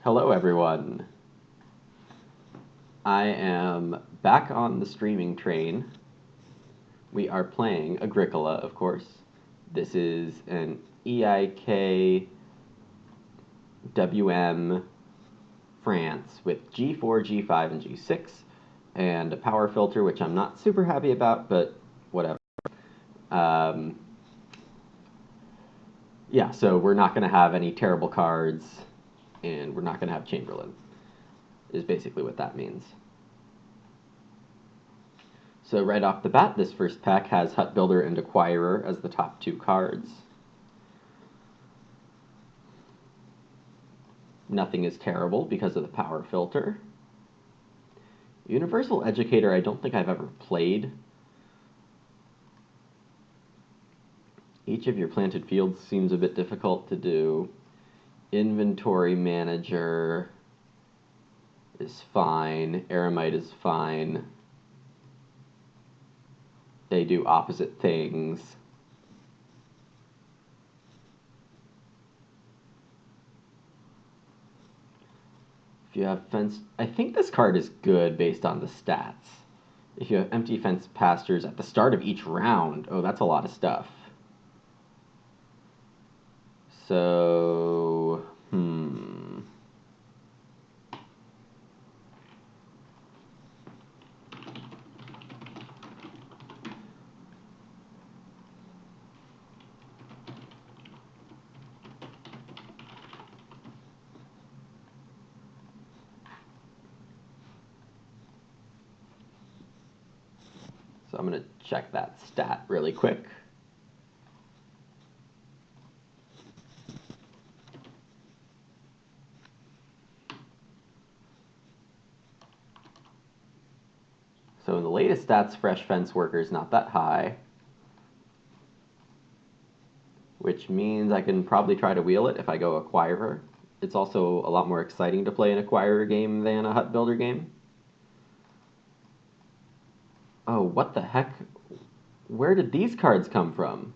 Hello, everyone. I am back on the streaming train. We are playing Agricola, of course. This is an EIK WM France with G4, G5, and G6, and a power filter, which I'm not super happy about, but whatever. Yeah, so we're not going to have any terrible cards, and we're not going to have Chamberlain, is basically what that means. So right off the bat, this first pack has Hut Builder and Acquirer as the top two cards. Nothing is terrible because of the power filter. Universal Educator I don't think I've ever played. Each of your planted fields seems a bit difficult to do. Inventory Manager is fine. Eremite is fine. They do opposite things. If you have fence, I think this card is good based on the stats. If you have empty fence pastures at the start of each round, oh, that's a lot of stuff. So, So I'm going to check that stat really quick. So in the latest stats, Fresh Fence Worker is not that high, which means I can probably try to wheel it if I go Acquirer. It's also a lot more exciting to play an Acquirer game than a Hut Builder game. Oh, what the heck? Where did these cards come from?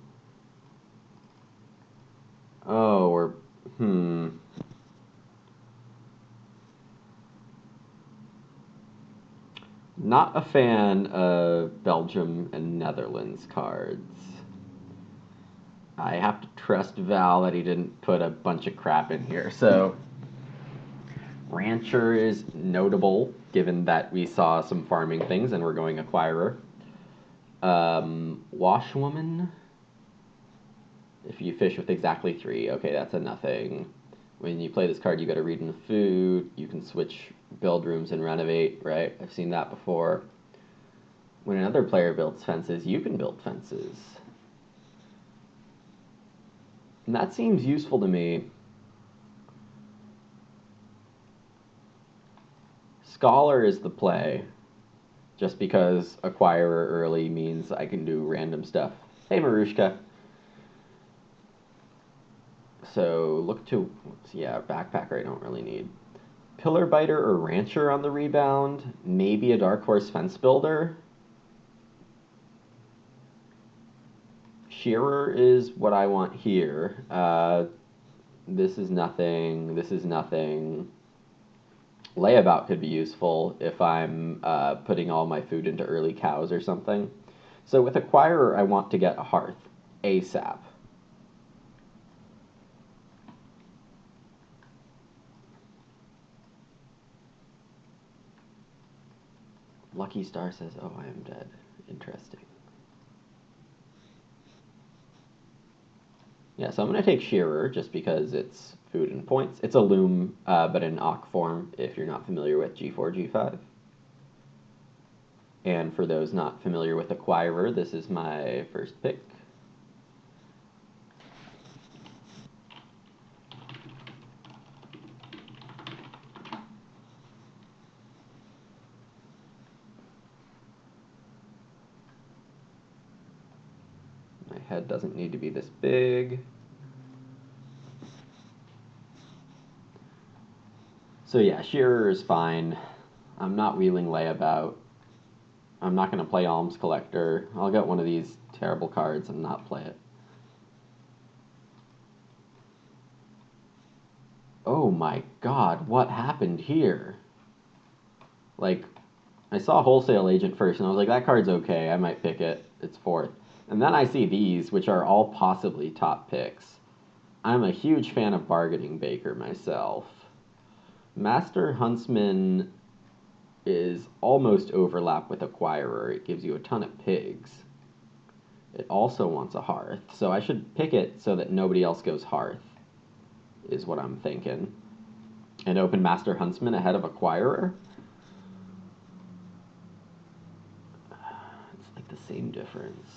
Oh, or Not a fan of Belgium and Netherlands cards. I have to trust Val that he didn't put a bunch of crap in here. So, Rancher is notable, given that we saw some farming things and we're going Acquirer. Washwoman, if you fish with exactly 3, okay, that's a nothing. When you play this card, you got to read in the food. You can switch build rooms and renovate, right? I've seen that before. When another player builds fences, you can build fences. And that seems useful to me. Scholar is the play, just because Acquirer early means I can do random stuff. Hey, Marushka. So look to, Backpacker I don't really need. Pillar Biter or Rancher on the rebound. Maybe a Dark Horse Fence Builder. Shearer is what I want here. This is nothing. This is nothing. Layabout could be useful if I'm putting all my food into early cows or something. So with Acquirer, I want to get a Hearth ASAP. Luckystar says, oh, I am dead. Interesting. Yeah, so I'm going to take Shearer just because it's food and points. It's a loom, but in Ock form, if you're not familiar with G4, G5. And for those not familiar with Acquirer, this is my first pick. My head doesn't need to be this big. So yeah, Shearer is fine. I'm not wheeling Layabout. I'm not going to play Alms Collector. I'll get one of these terrible cards and not play it. Oh my god, what happened here? Like, I saw Wholesale Agent first, and I was like, that card's okay, I might pick it. It's fourth. And then I see these, which are all possibly top picks. I'm a huge fan of Bargaining Baker myself. Master Huntsman is almost overlap with Acquirer. It gives you a ton of pigs. It also wants a Hearth, so I should pick it so that nobody else goes Hearth, is what I'm thinking. And open Master Huntsman ahead of Acquirer? It's like the same difference.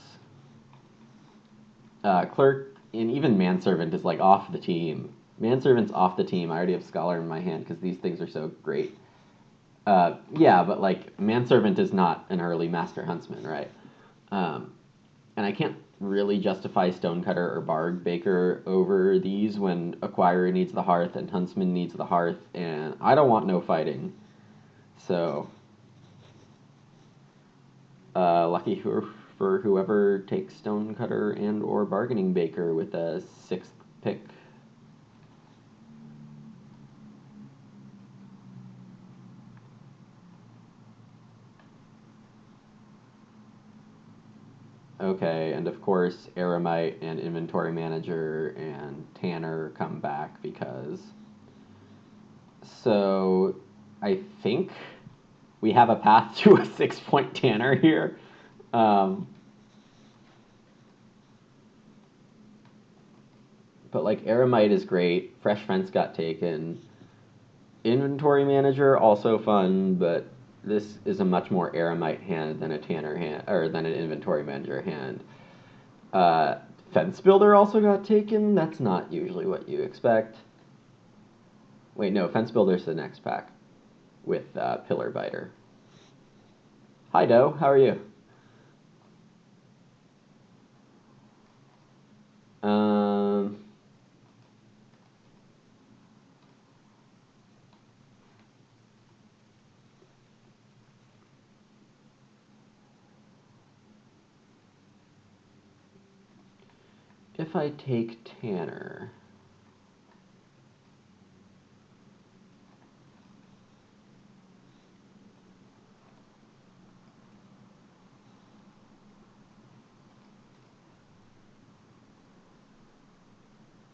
Clerk and even Manservant is like off the team. Manservant's off the team. I already have Scholar in my hand because these things are so great. Yeah, but like Manservant is not an early Master Huntsman, right? And I can't really justify Stonecutter or Barg Baker over these when Acquirer needs the Hearth and Huntsman needs the Hearth, and I don't want no fighting. So, lucky for whoever takes Stonecutter and or Bargaining Baker with a sixth pick. Okay, and of course, Eremite and Inventory Manager and Tanner come back because. So, I think we have a path to a 6-point Tanner here. Um, but like Eremite is great. Fresh Fence got taken. Inventory Manager also fun, but this is a much more Eremite hand than a Tanner hand or than an Inventory Manager hand. Uh, Fence Builder also got taken. That's not usually what you expect. Wait, no, Fence Builder's the next pack with Pillar Biter. Hi, Doe. How are you? Um, if I take Tanner,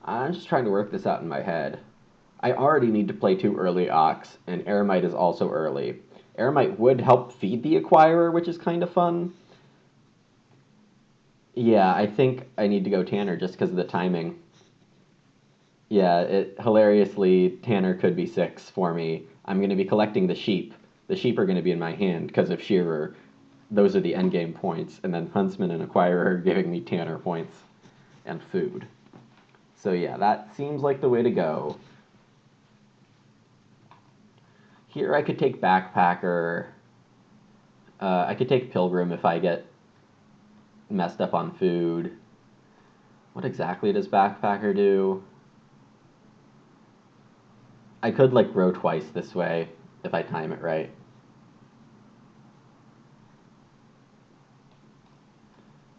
I'm just trying to work this out in my head. I already need to play 2 early Ox, and Eremite is also early. Eremite would help feed the Acquirer, which is kind of fun. Yeah, I think I need to go Tanner just because of the timing. Yeah, hilariously, Tanner could be 6 for me. I'm going to be collecting the sheep. The sheep are going to be in my hand because of Shearer. Those are the endgame points, and then Huntsman and Acquirer are giving me Tanner points and food. So yeah, that seems like the way to go. Here I could take Backpacker. I could take Pilgrim if I get messed up on food. What exactly does Backpacker do? I could like row twice this way if I time it right.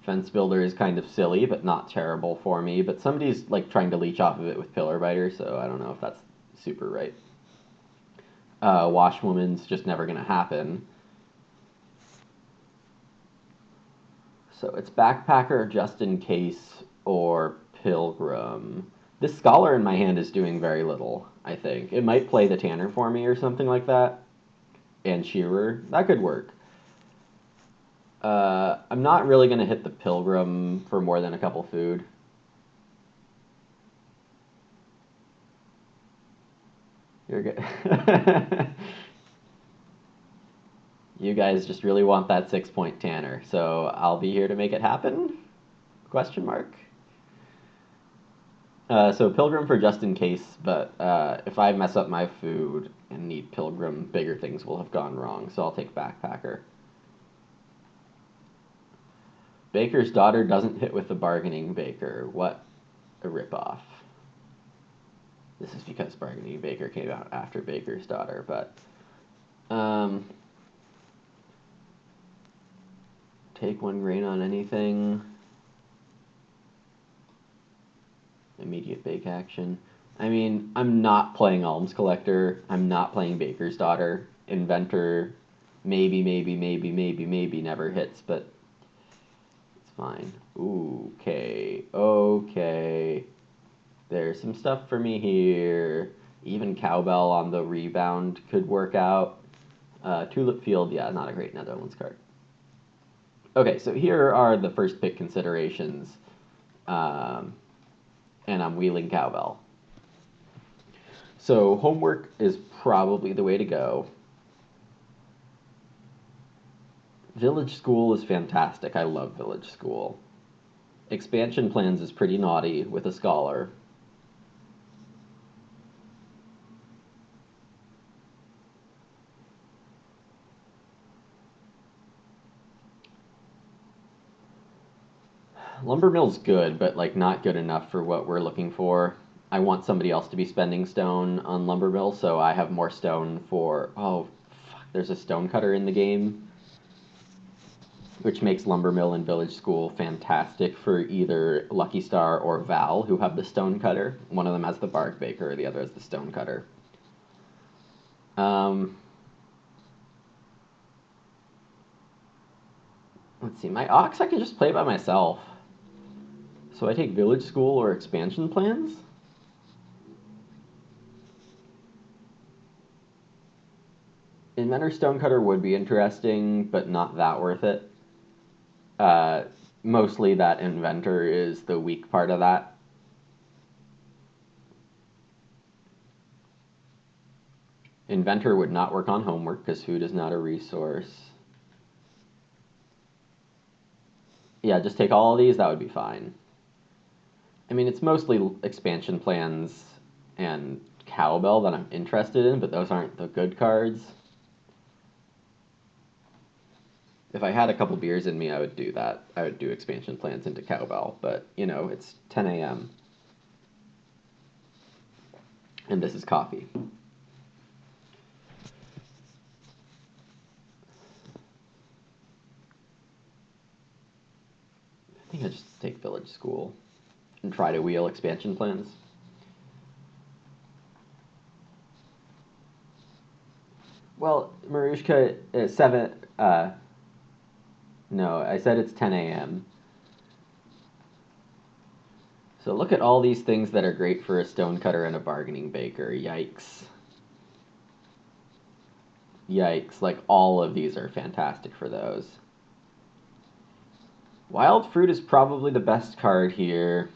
Fence Builder is kind of silly, but not terrible for me. But somebody's like trying to leech off of it with Pillar Biter, so I don't know if that's super right. Washwoman's just never gonna happen. So it's Backpacker just in case or Pilgrim. This Scholar in my hand is doing very little, I think. It might play the Tanner for me or something like that. And Shearer. That could work. I'm not really going to hit the Pilgrim for more than a couple food. You're good. You guys just really want that 6-point Tanner, so I'll be here to make it happen? Question mark. So Pilgrim for just in case, but if I mess up my food and need Pilgrim, bigger things will have gone wrong, so I'll take Backpacker. Baker's Daughter doesn't hit with the Bargaining Baker. What a ripoff. This is because Bargaining Baker came out after Baker's Daughter, but take 1 grain on anything. Immediate bake action. I mean, I'm not playing Alms Collector. I'm not playing Baker's Daughter. Inventor, maybe never hits, but it's fine. Ooh, okay, okay. There's some stuff for me here. Even Cowbell on the rebound could work out. Tulip Field, yeah, not a great Netherlands card. Okay, so here are the first pick considerations. Um, and I'm wheeling Cowbell. So homework is probably the way to go. Village School is fantastic. I love Village School. Expansion Plans is pretty naughty with a scholar. Lumbermill's good, but like not good enough for what we're looking for. I want somebody else to be spending stone on Lumbermill, so I have more stone for. Oh, fuck! There's a stone cutter in the game, which makes Lumbermill and Village School fantastic for either Luckystar or Val, who have the stone cutter. One of them has the bark baker, the other has the stone cutter. Um, let's see. My ox I can just play by myself. So I take Village School or Expansion Plans? Inventor Stonecutter would be interesting, but not that worth it. Uh, Mostly that Inventor is the weak part of that. Inventor would not work on homework because food is not a resource. Yeah, just take all of these, that would be fine. I mean, it's mostly expansion plans and Cowbell that I'm interested in, but those aren't the good cards. If I had a couple beers in me, I would do that. I would do expansion plans into Cowbell, but you know, it's 10 a.m. and this is coffee. I think I just take Village School and try to wheel expansion plans. Well, Marushka is 7. No, I said it's 10 a.m. So look at all these things that are great for a stonecutter and a bargaining baker. Yikes. Yikes. Like, all of these are fantastic for those. Wild Fruit is probably the best card here.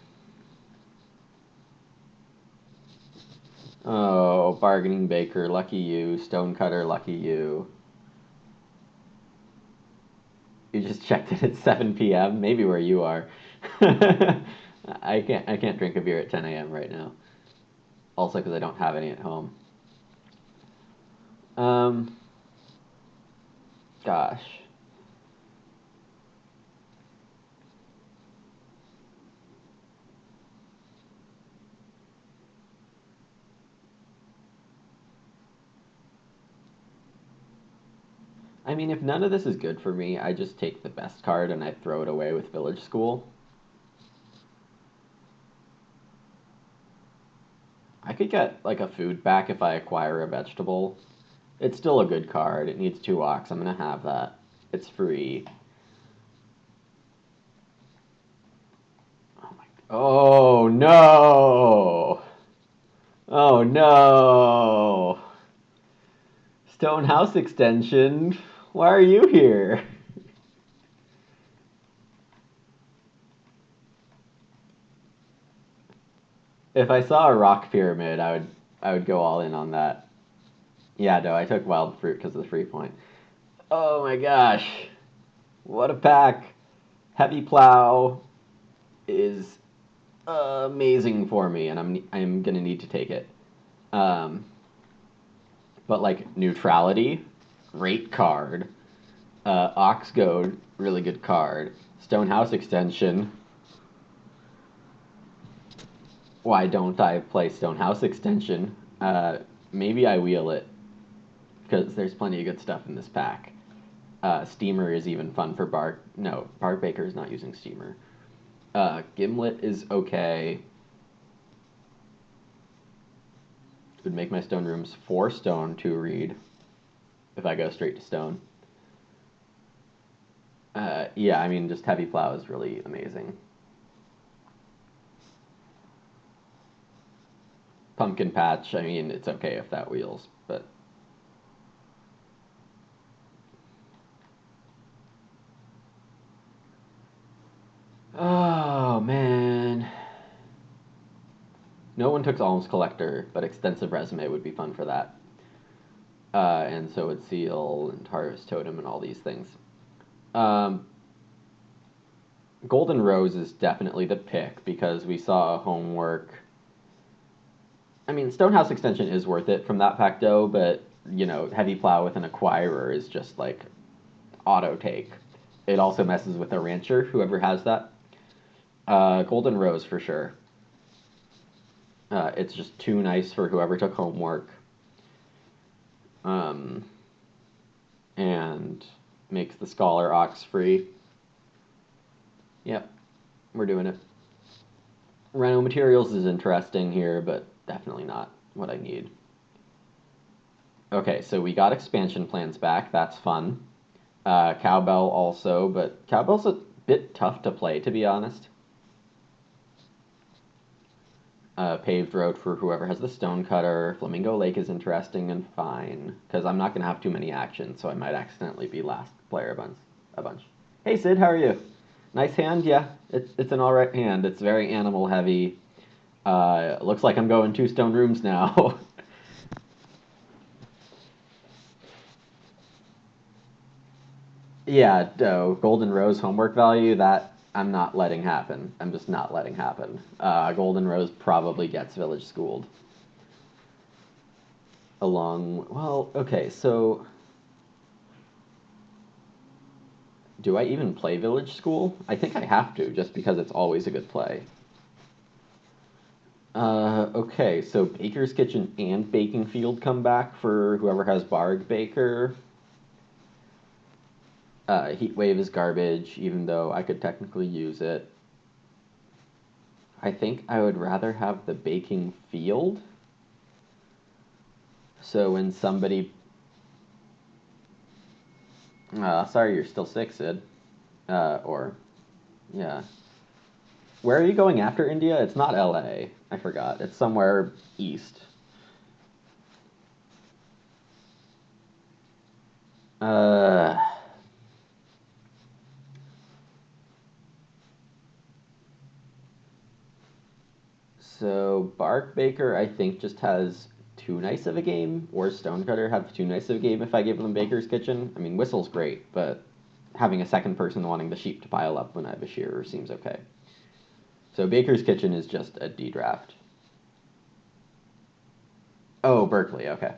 Oh, bargaining baker, lucky you. Stonecutter, lucky you. You just checked it at 7 p.m. Maybe where you are. I can't drink a beer at 10 a.m. right now. Also because I don't have any at home. Um, Gosh. I mean, if none of this is good for me, I just take the best card and I throw it away with Village School. I could get like a food back if I acquire a vegetable. It's still a good card. It needs 2 ox. I'm gonna have that. It's free. Oh my. Oh no! Oh no! Stone House extension. Why are you here? If I saw a rock pyramid, I would go all in on that. Yeah, no, I took wild fruit because of the free point. Oh my gosh. What a pack. Heavy plow is amazing for me, and I'm gonna need to take it. Um, but like neutrality, great card. Ox Goad, really good card. Stonehouse extension. Why don't I play Stonehouse extension? Maybe I wheel it because there's plenty of good stuff in this pack. Steamer is even fun for Bark. No, Bark Baker is not using Steamer. Gimlet is okay. Would make my stone rooms 4 stone, 2 reed, if I go straight to stone. Yeah, I mean, just heavy plow is really amazing. Pumpkin patch, I mean, it's okay if that wheels, but... Oh, man. No one took Alms Collector, but Extensive Resume would be fun for that. And so would Seal and Harvest Totem and all these things. Golden Rose is definitely the pick because we saw homework. I mean, Stonehouse Extension is worth it from that Pacto, but, you know, Heavy Plow with an Acquirer is just like auto take. It also messes with a Rancher, whoever has that. Golden Rose for sure. It's just too nice for whoever took homework. And makes the Scholar Ox free. Yep, we're doing it. Reno Materials is interesting here, but definitely not what I need. Okay, so we got expansion plans back. That's fun. Cowbell also, but Cowbell's a bit tough to play, to be honest. Paved road for whoever has the Stonecutter. Flamingo Lake is interesting and fine, because I'm not going to have too many actions, so I might accidentally be last player a bunch. Hey, Sid, how are you? Nice hand? Yeah, it's an alright hand. It's very animal heavy. Looks like I'm going 2 stone rooms now. Yeah, Golden Rose homework value, that I'm not letting happen. I'm just not letting happen. Golden Rose probably gets Village Schooled. Well, okay, so... Do I even play Village School? I think I have to, just because it's always a good play. Okay, so Baker's Kitchen and Baking Field come back for whoever has Barg Baker. Heat Wave is garbage, even though I could technically use it. I think I would rather have the Baking Field. So when somebody... sorry, you're still sick, Sid. Yeah. Where are you going after India? It's not LA. I forgot. It's somewhere east. Uh... So Bark Baker, I think, just has too nice of a game, or Stonecutter have too nice of a game if I give them Baker's Kitchen. I mean, Whistle's great, but having a second person wanting the sheep to pile up when I have a shearer seems okay. So Baker's Kitchen is just a D draft. Oh, Berkeley, okay.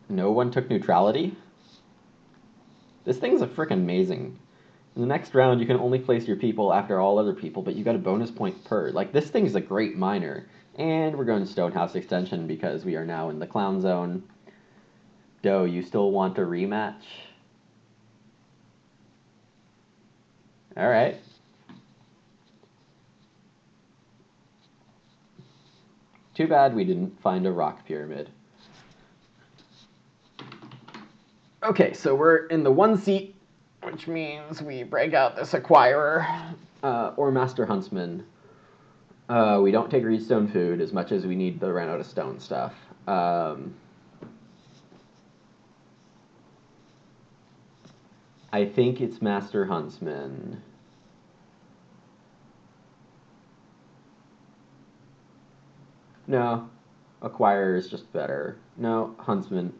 No one took neutrality? This thing's a frickin' amazing. In the next round, you can only place your people after all other people, but you got a bonus point per. Like, this thing's a great miner. And we're going Stonehouse Extension because we are now in the clown zone. Doe, you still want a rematch? Alright. Too bad we didn't find a rock pyramid. Okay, so we're in the 1 seat, which means we break out this Acquirer or Master Huntsman. We don't take Reedstone food as much as we need the run out of stone stuff. I think it's Master Huntsman. No, Acquirer is just better. No, Huntsman.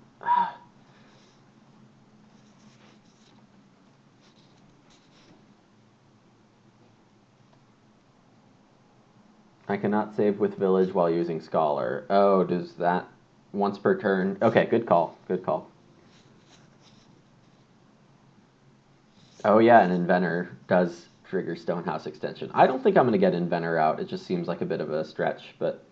I cannot save with Village while using Scholar. Oh, does that once per turn? Okay, good call. Good call. Oh yeah, an Inventor does trigger Stonehouse Extension. I don't think I'm going to get Inventor out. It just seems like a bit of a stretch, but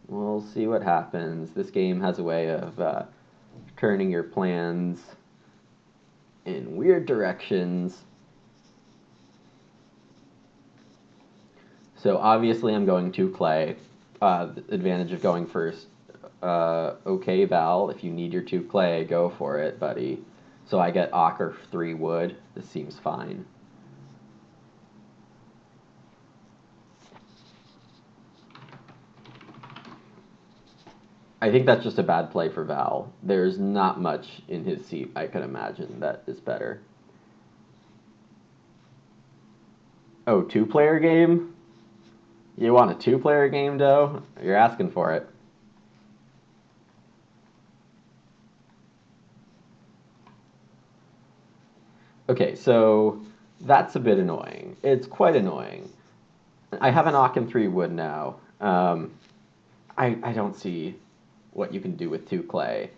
we'll see what happens. This game has a way of turning your plans in weird directions. So obviously I'm going to clay. The advantage of going first. Okay, Val, if you need your 2 clay, go for it, buddy. So I get ochre 3 wood. This seems fine. I think that's just a bad play for Val. There's not much in his seat I could imagine that is better. Oh, 2-player game? You want a 2-player game, Doe? You're asking for it. Okay, so that's a bit annoying. It's quite annoying. I have an Ock and 3 wood now. I don't see what you can do with 2 clay.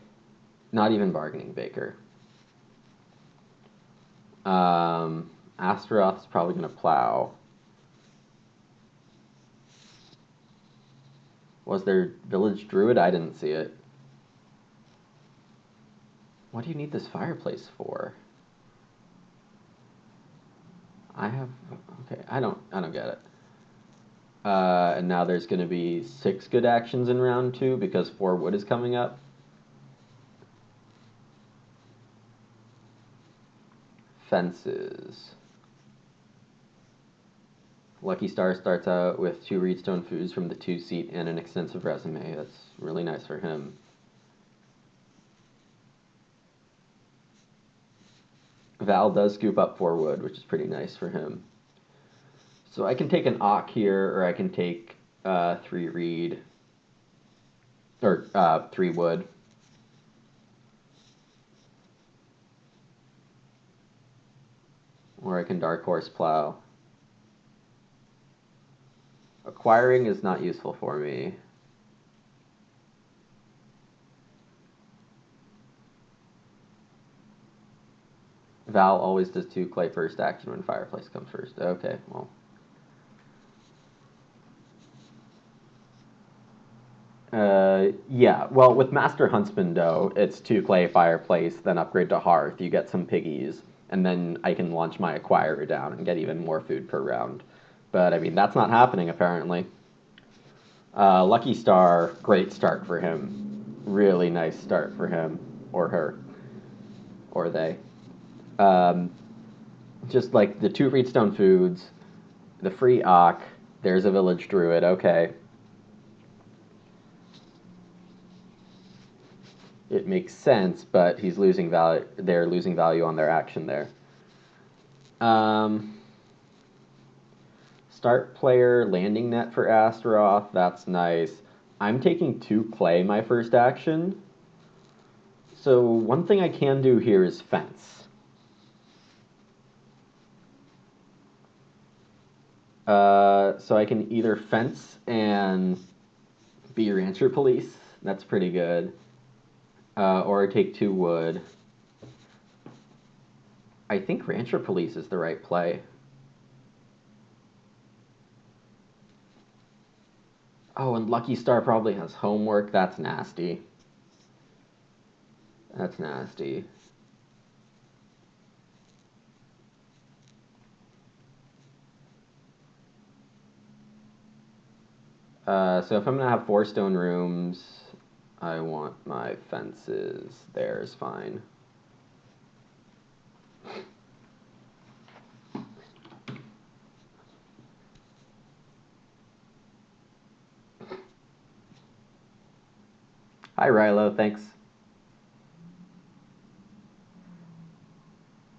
Not even bargaining Baker. Astaroth's probably going to plow. Was there Village Druid? I didn't see it. What do you need this fireplace for? Okay, I don't get it. And now there's going to be 6 good actions in round 2 because 4 wood is coming up. Fences. Luckystar starts out with 2 Reedstone Foods from the 2 seat and an extensive resume. That's really nice for him. Val does scoop up 4 wood, which is pretty nice for him. So I can take an Ock here, or I can take 3 reed, or 3 wood. Or I can Dark Horse Plow. Acquiring is not useful for me. Val always does 2 clay first action when Fireplace comes first. Okay, well. Yeah, well, with Master Huntsman, though, it's 2 clay Fireplace, then upgrade to Hearth. You get some piggies, and then I can launch my Acquirer down and get even more food per round. But, I mean, that's not happening, apparently. Luckystar, great start for him. Really nice start for him. Or her. Or they. Just like the 2 Reedstone Foods, the free Ock, there's a Village Druid, okay. It makes sense, but he's losing value. They're losing value on their action there. Start player landing net for Astaroth. That's nice. I'm taking 2 clay my first action. So one thing I can do here is fence. So I can either fence and be Rancher Police. That's pretty good. Or I take 2 wood. I think Rancher Police is the right play. Oh, and Luckystar probably has homework. That's nasty. That's nasty. So if I'm going to have 4 stone rooms, I want my fences. There's fine. Hi, Rilo. Thanks.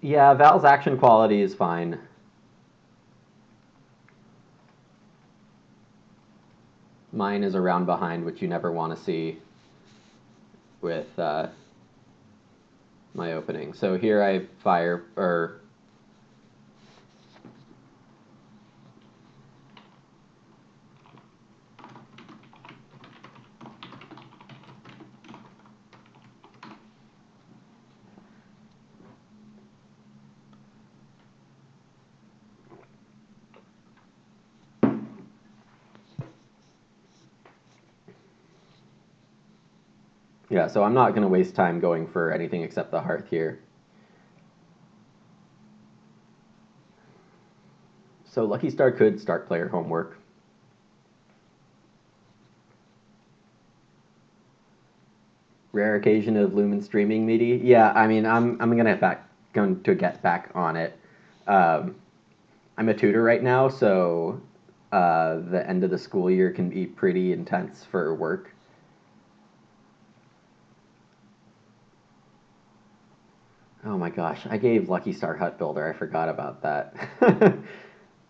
Yeah, Val's action quality is fine. Mine is a round behind, which you never want to see with my opening. So here I fire, or Yeah, so I'm not going to waste time going for anything except the hearth here. So Luckystar could start player homework. Rare occasion of Lumen streaming meaty. Yeah, I mean, I'm going to get back on it. Um, I'm a tutor right now, so the end of the school year can be pretty intense for work. Oh my gosh, I gave Luckystar Hut Builder. I forgot about that.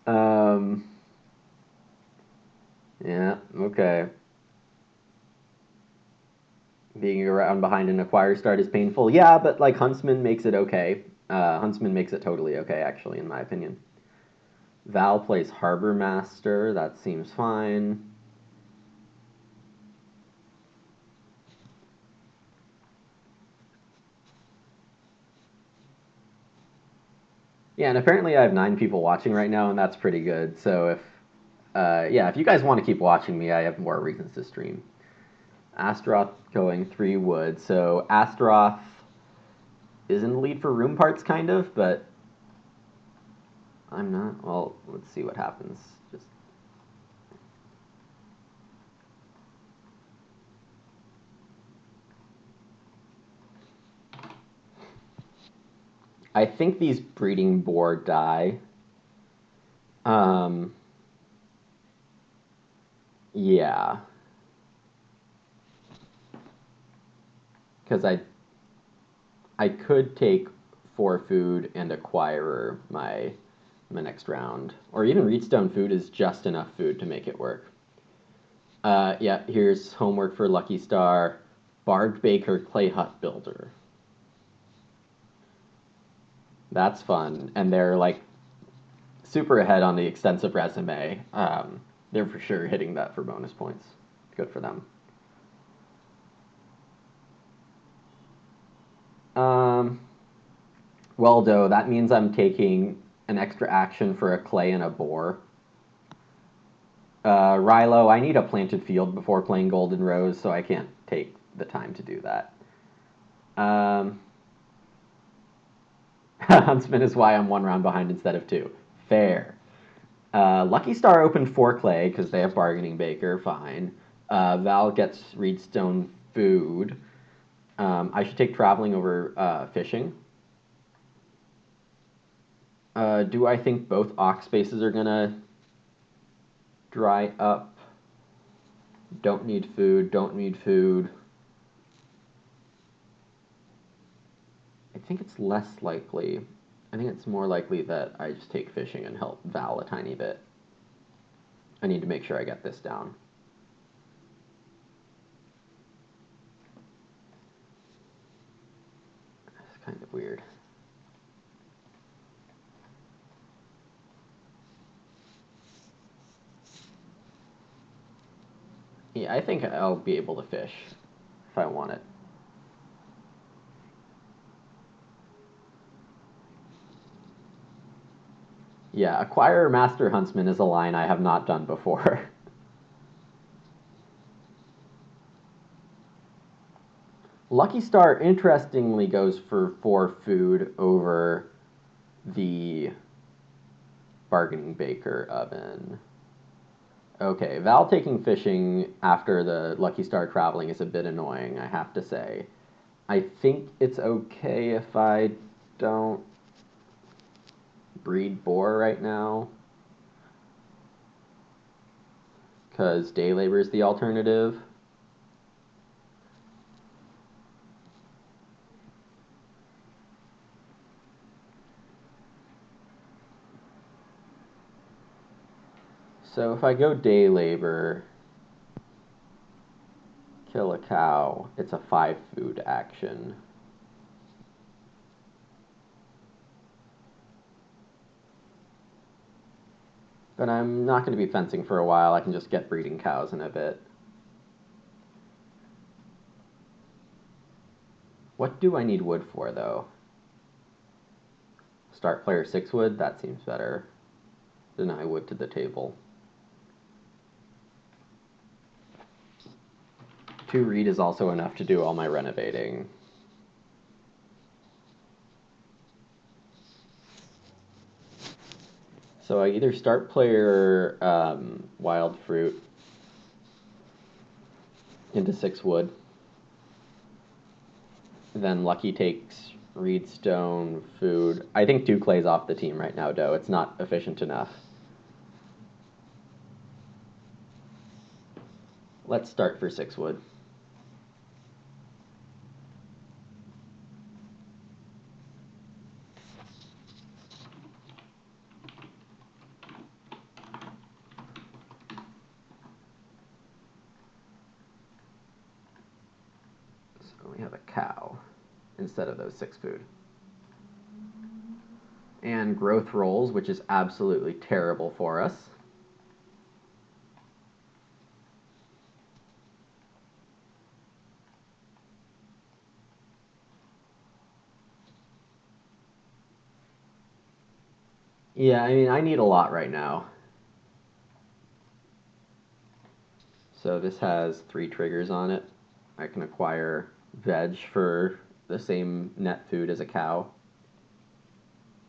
um, yeah, okay. Being around behind an acquire start is painful. Yeah, but like Huntsman makes it okay. Huntsman makes it totally okay, actually, in my opinion. Val plays Harbor Master. That seems fine. Yeah, and apparently I have 9 people watching right now, and that's pretty good. So if you guys want to keep watching me, I have more reasons to stream. Astaroth going 3 wood. So Astaroth is in the lead for room parts, kind of, but I'm not. Well, let's see what happens. Just I think these breeding boar die. Um, yeah, because I could take 4 food and acquire my next round, or even Reedstone food is just enough food to make it work. Yeah, here's homework for Luckystar. Bard Baker Clay Hut Builder. That's fun, and they're like super ahead on the extensive resume. They're for sure hitting that for bonus points. Good for them. Um, well, though, that means I'm taking an extra action for a clay and a boar. Rilo, I need a planted field before playing Golden Rose, so I can't take the time to do that. Um, Huntsman is why I'm 1 round behind instead of 2. Fair. Luckystar opened 4 clay because they have Bargaining Baker. Fine. Val gets Reedstone food. I should take traveling over fishing. Do I think both ox spaces are gonna dry up? Don't need food. Don't need food. I think it's less likely. I think it's more likely that I just take fishing and help Val a tiny bit. I need to make sure I get this down. It's kind of weird. Yeah, I think I'll be able to fish if I want it. Yeah, acquire Master Huntsman is a line I have not done before. Luckystar interestingly goes for 4 food over the Bargaining Baker oven. Okay, Val taking fishing after the Luckystar traveling is a bit annoying, I have to say. I think it's okay if I don't breed boar right now, because day labor is the alternative. So if I go day labor, kill a cow, it's a 5 food action. But I'm not going to be fencing for a while. I can just get breeding cows in a bit. What do I need wood for, though? Start player 6 wood? That seems better. Deny wood to the table. 2 read is also enough to do all my renovating. So I either start player Wild Fruit into 6 wood, then Lucky takes Reedstone, food. I think 2 clay's off the team right now, though. It's not efficient enough. Let's start for 6 wood. So we have a cow instead of those 6 food. And growth rolls, which is absolutely terrible for us. Yeah, I mean, I need a lot right now. So this has 3 triggers on it. I can acquire veg for the same net food as a cow.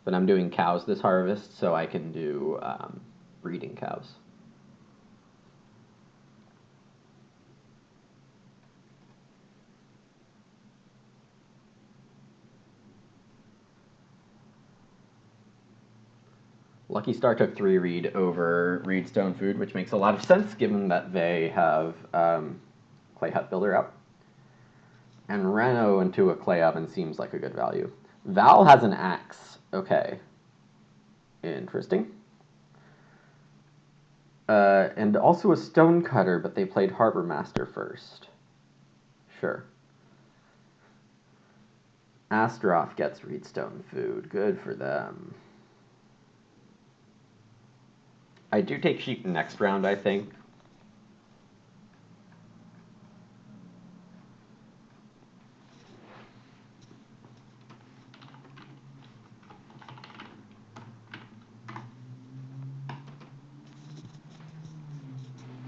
But I'm doing cows this harvest, so I can do breeding cows. Luckystar took 3 reed over Reedstone food, which makes a lot of sense given that they have Clay Hut Builder out. And Reno into a clay oven seems like a good value. Val has an axe. Okay. Interesting. And also a stone cutter, but they played Harbor Master first. Sure. Astaroth gets Reedstone food. Good for them. I do take sheep next round, I think.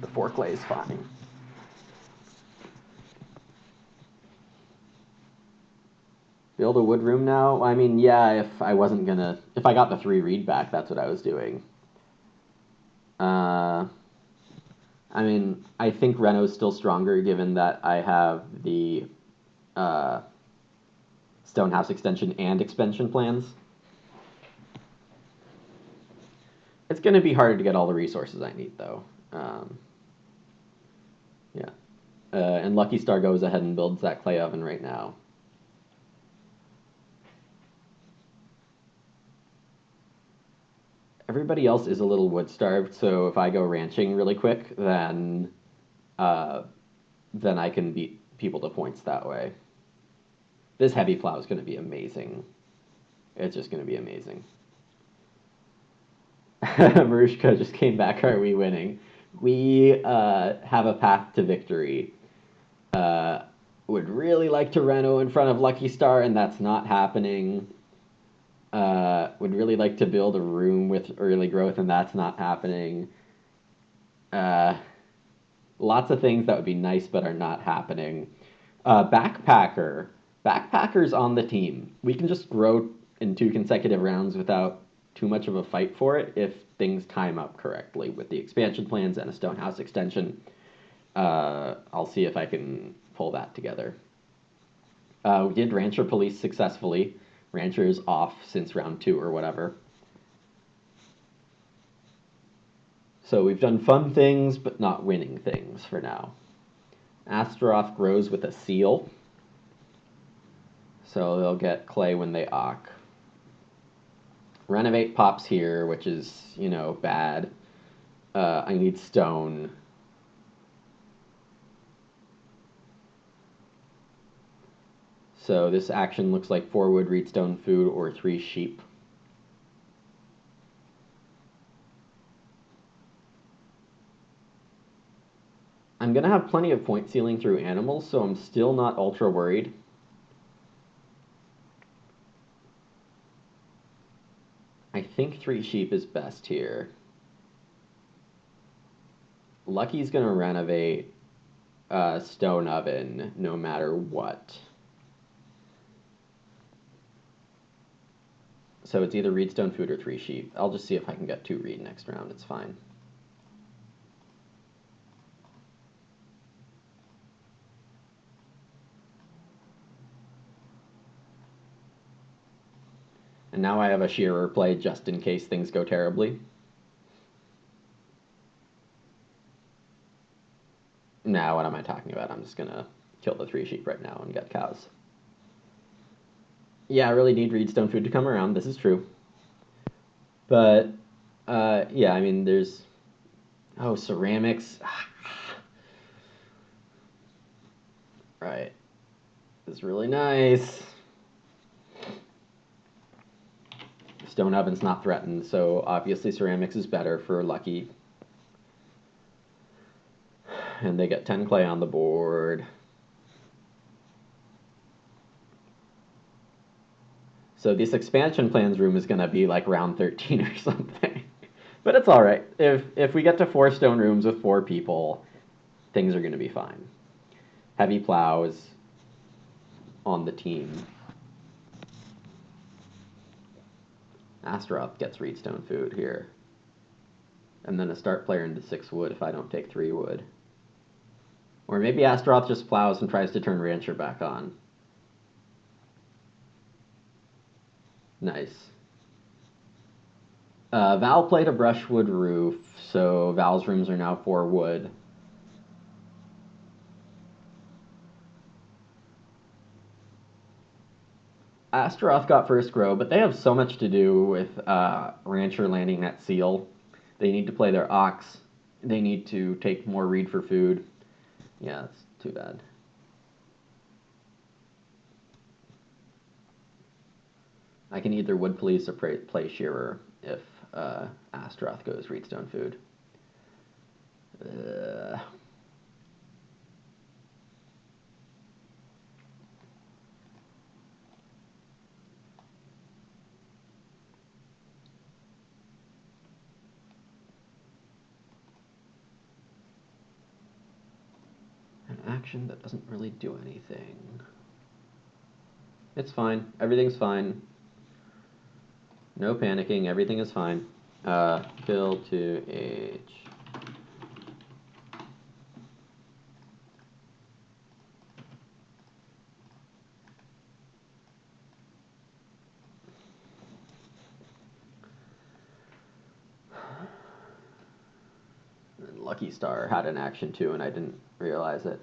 The 4 clay is fine. Build a wood room now? I mean, yeah, if I got the 3 read back, that's what I was doing. I mean, I think Reno's still stronger given that I have the Stonehouse extension and expansion plans. It's going to be harder to get all the resources I need, though. Yeah. And Luckystar goes ahead and builds that clay oven right now. Everybody else is a little wood starved, so if I go ranching really quick, then I can beat people to points that way. This heavy plow is going to be amazing. It's just going to be amazing. Marushka just came back. Are we winning? We have a path to victory. Would really like to Reno in front of Luckystar, and that's not happening. Would really like to build a room with early growth, and that's not happening. Lots of things that would be nice but are not happening. Backpacker. Backpacker's on the team. We can just grow in 2 consecutive rounds without too much of a fight for it if things time up correctly with the expansion plans and a Stonehouse extension. I'll see if I can pull that together. We did Rancher Police successfully. Rancher is off since round 2 or whatever. So we've done fun things, but not winning things for now. Astaroth grows with a seal. So they'll get clay when they ock. Renovate pops here, which is, bad. I need stone. So this action looks like 4 wood, Reedstone food, or 3 sheep. I'm going to have plenty of point ceiling through animals, so I'm still not ultra worried. I think 3 sheep is best here. Lucky's going to renovate stone oven no matter what. So it's either reed stone food or 3 sheep. I'll just see if I can get 2 reed next round. It's fine. And now I have a shearer play just in case things go terribly. Now, what am I talking about? I'm just gonna kill the 3 sheep right now and get cows. Yeah, I really need reed stone food to come around. This is true. But, yeah, I mean, there's... Oh, ceramics. Right. It's really nice. Stone oven's not threatened, so obviously ceramics is better for Lucky. And they get 10 clay on the board. So this expansion plans room is going to be like round 13 or something. But it's all right. If we get to 4 stone rooms with 4 people, things are going to be fine. Heavy plows on the team. Astaroth gets reed stone food here. And then a start player into 6 wood if I don't take 3 wood. Or maybe Astaroth just plows and tries to turn Rancher back on. Nice. Val played a brushwood roof, so Val's rooms are now 4 wood. Astaroth got first grow, but they have so much to do with Rancher landing that seal. They need to play their ox. They need to take more reed for food. Yeah, it's too bad. I can either wood police or play shearer if Astaroth goes reedstone food. An action that doesn't really do anything. It's fine. Everything's fine. No panicking. Everything is fine. Kill to H. Luckystar had an action too, and I didn't realize it.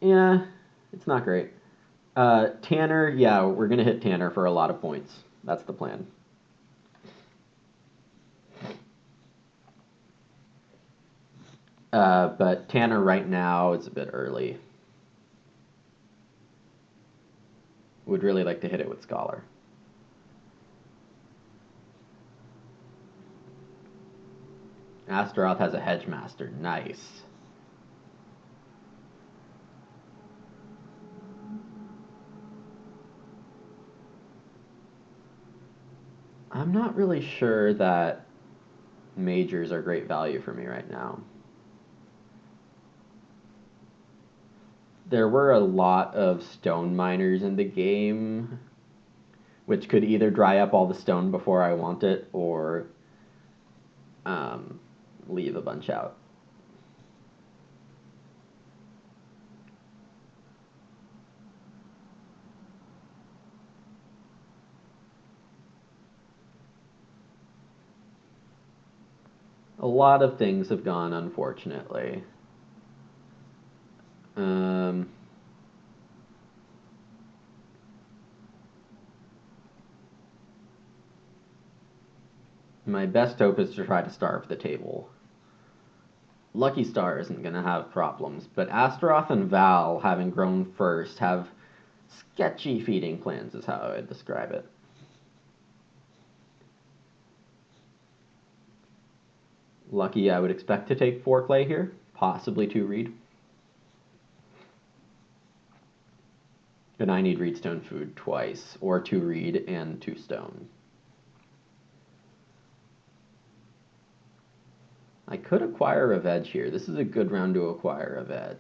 Yeah, it's not great. Tanner, yeah, we're going to hit Tanner for a lot of points. That's the plan. But Tanner right now is a bit early. Would really like to hit it with Scholar. Astaroth has a Hedgemaster. Nice. I'm not really sure that majors are great value for me right now. There were a lot of stone miners in the game, which could either dry up all the stone before I want it, or leave a bunch out. A lot of things have gone, unfortunately. My best hope is to try to starve the table. Luckystar isn't going to have problems, but Astaroth and Val, having grown first, have sketchy feeding plans, is how I would describe it. Lucky, I would expect to take 4 clay here, possibly 2 reed. And I need reedstone food twice, or 2 reed and 2 stone. I could acquire a veg here. This is a good round to acquire a veg.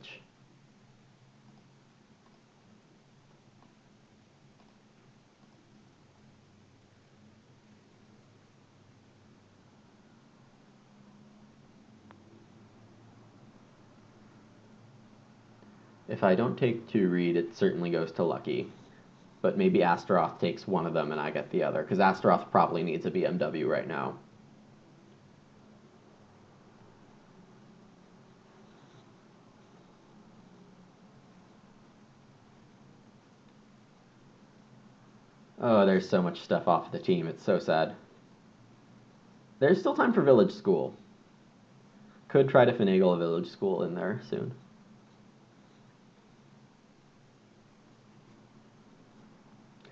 If I don't take 2 read, it certainly goes to Lucky. But maybe Astaroth takes one of them and I get the other, because Astaroth probably needs a BMW right now. Oh, there's so much stuff off the team. It's so sad. There's still time for Village School. Could try to finagle a Village School in there soon.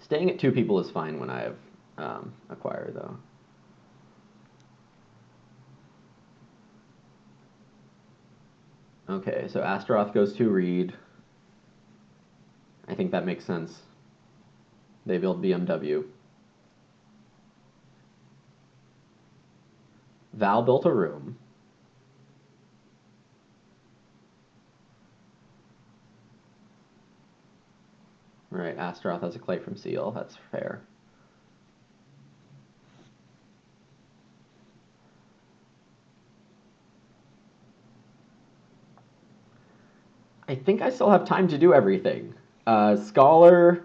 Staying at 2 people is fine when I have acquire, though. Okay, so Astaroth goes to Reed. I think that makes sense. They build BMW. Val built a room. Right, Astaroth has a clay from Seal. That's fair. I think I still have time to do everything. Scholar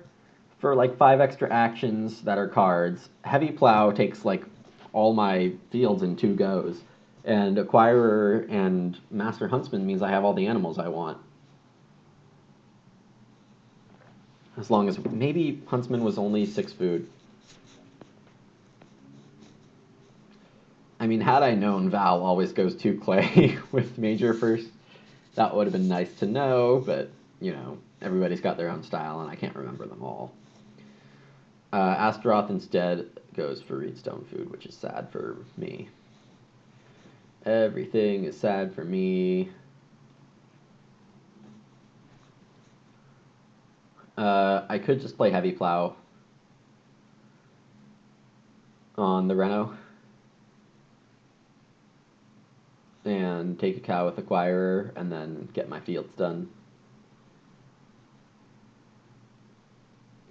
for like 5 extra actions that are cards. Heavy Plow takes like all my fields in 2 goes. And Acquirer and Master Huntsman means I have all the animals I want. As long as maybe Huntsman was only 6 food. I mean, had I known Val always goes 2 clay with Major first, that would have been nice to know, but, you know, everybody's got their own style, and I can't remember them all. Astaroth instead goes for Reedstone food, which is sad for me. Everything is sad for me. I could just play Heavy Plow on the Reno and take a cow with Acquirer and then get my fields done.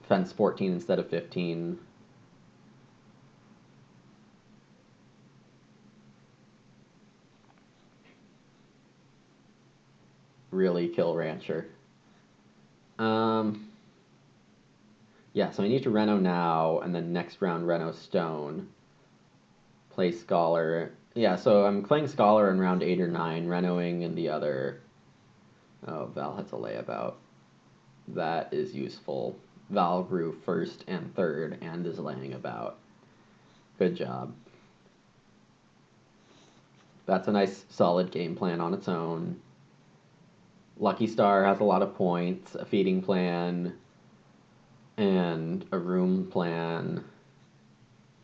Fence 14 instead of 15. Really kill Rancher. Yeah, so I need to Reno now, and then next round Reno Stone. Play Scholar. Yeah, so I'm playing Scholar in round 8 or 9, Renoing in the other. Oh, Val has a layabout. That is useful. Val grew first and third and is laying about. Good job. That's a nice, solid game plan on its own. Luckystar has a lot of points, a feeding plan, and a room plan.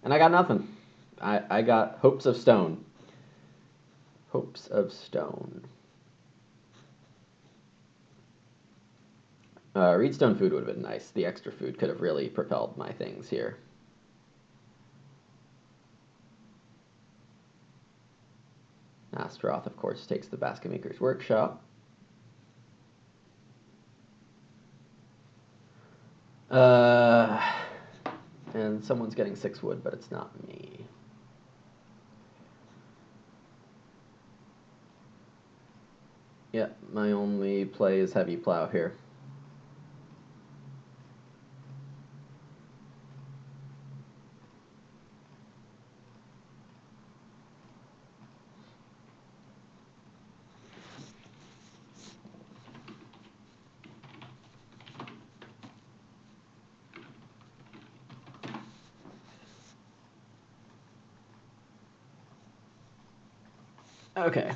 And I got nothing. I got Hopes of Stone. Hopes of Stone. Reedstone food would have been nice. The extra food could have really propelled my things here. Astaroth, of course, takes the Basket Maker's Workshop. And someone's getting 6 wood, but it's not me. Yeah, my only play is Heavy Plow here. Okay.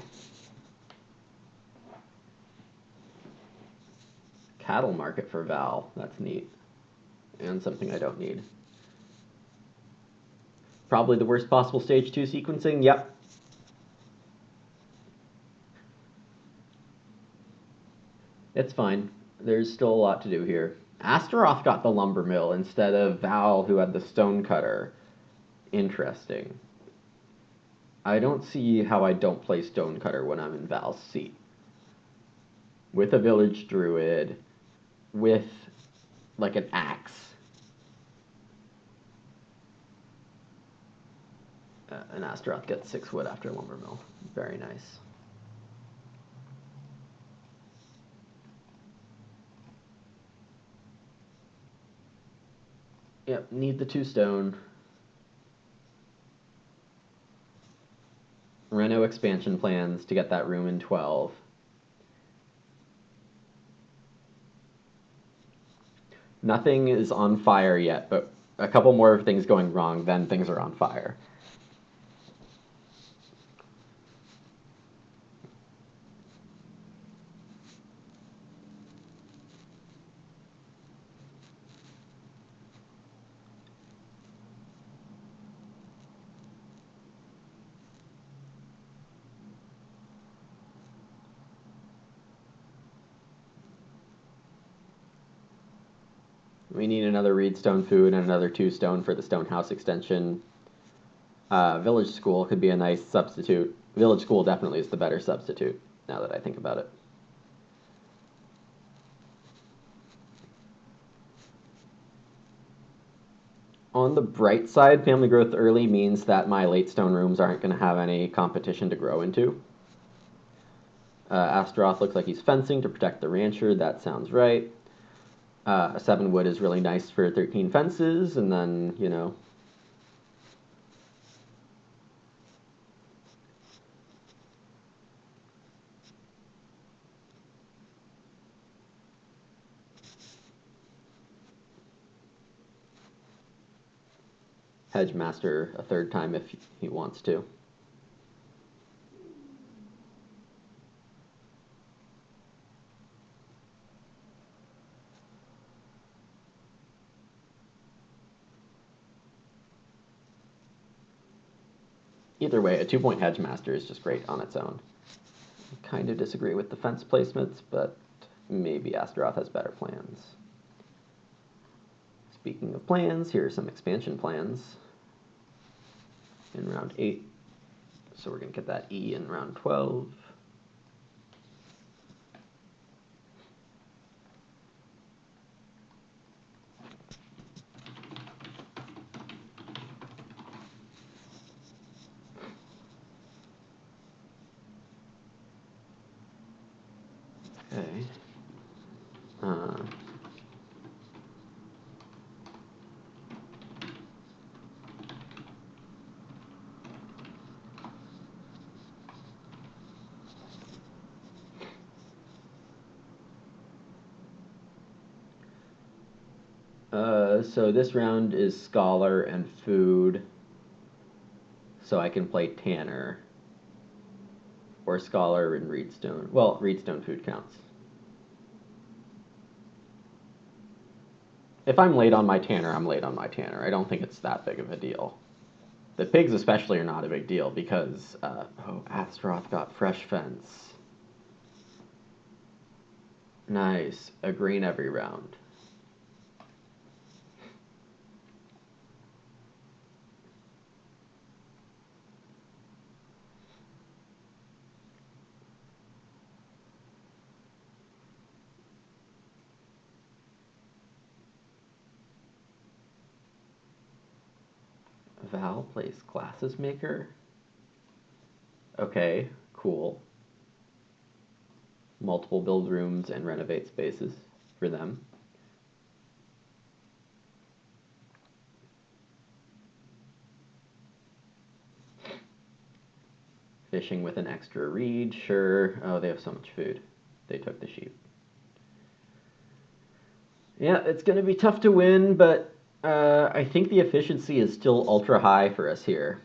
Cattle market for Val. That's neat. And something I don't need. Probably the worst possible stage 2 sequencing. Yep. It's fine. There's still a lot to do here. Astaroth got the lumber mill instead of Val, who had the stone cutter. Interesting. I don't see how I don't play Stonecutter when I'm in Val's seat. With a village druid, with like an axe. An Astaroth gets 6 wood after lumber mill. Very nice. Yep, need the 2 stone. Reno expansion plans to get that room in 12. Nothing is on fire yet, but a couple more things going wrong, then things are on fire. We need another reedstone food and another 2 stone for the stone house extension. Village school could be a nice substitute. Village school definitely is the better substitute, now that I think about it. On the bright side, family growth early means that my late stone rooms aren't going to have any competition to grow into. Astaroth looks like he's fencing to protect the rancher. That sounds right. 7 wood is really nice for 13 fences, and then, you know. Hedge master a 3rd time if he wants to. Either way, a 2-point hedge master is just great on its own. I kind of disagree with the fence placements, but maybe Astaroth has better plans. Speaking of plans, here are some expansion plans in round 8. So we're going to get that E in round 12. Okay. So this round is Scholar and Food, so I can play Tanner. Or Scholar and Reedstone. Well, Reedstone Food counts. If I'm late on my Tanner, I'm late on my Tanner. I don't think it's that big of a deal. The pigs especially are not a big deal because, Astaroth got Fresh Fence. Nice. A green every round. Val plays Glasses Maker. Okay, cool. Multiple build rooms and renovate spaces for them. Fishing with an extra reed, sure. Oh, they have so much food. They took the sheep. Yeah, it's going to be tough to win, but I think the efficiency is still ultra high for us here.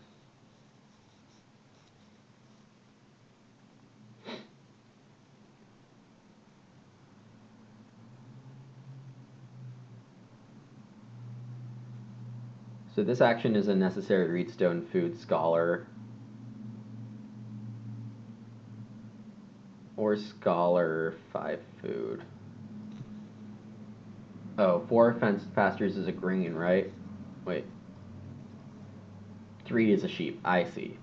So this action is a necessary Reedstone Food Scholar. Or Scholar 5 food. Oh, 4 fenced pastures is a green, right? Wait. 3 is a sheep. I see.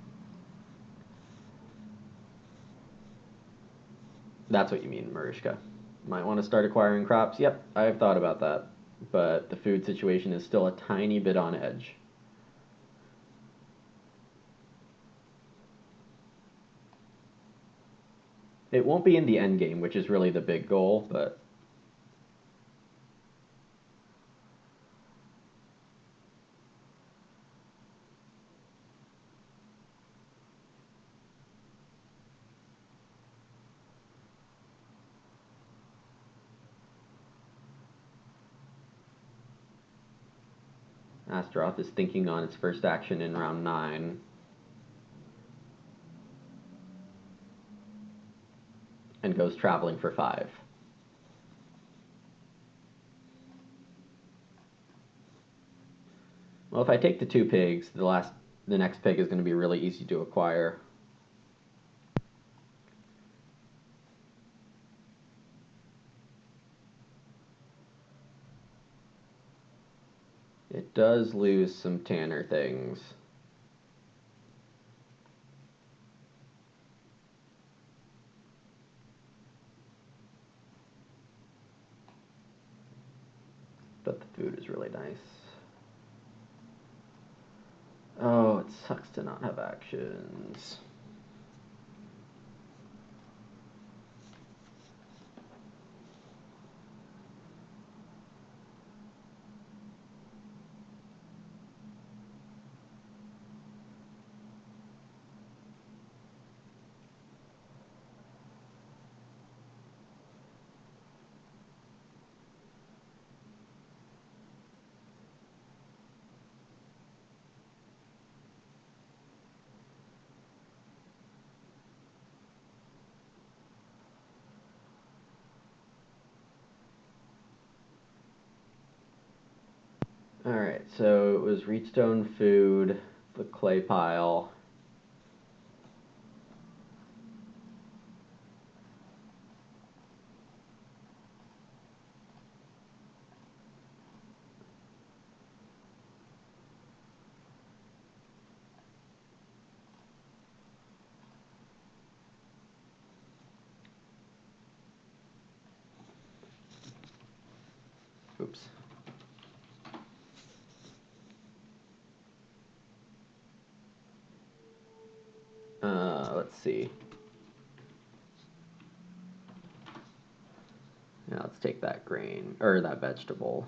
That's what you mean, Marishka. Might want to start acquiring crops. Yep, I've thought about that. But the food situation is still a tiny bit on edge. It won't be in the end game, which is really the big goal, but Astaroth is thinking on its first action in round 9. And goes traveling for 5. Well, if I take the 2 pigs, the next pig is going to be really easy to acquire. It does lose some Tanner things. But the food is really nice. Oh, it sucks to not have actions. Alright, so it was Reachstone food, the clay pile. Oops. Let's see. Now let's take that grain, or that vegetable.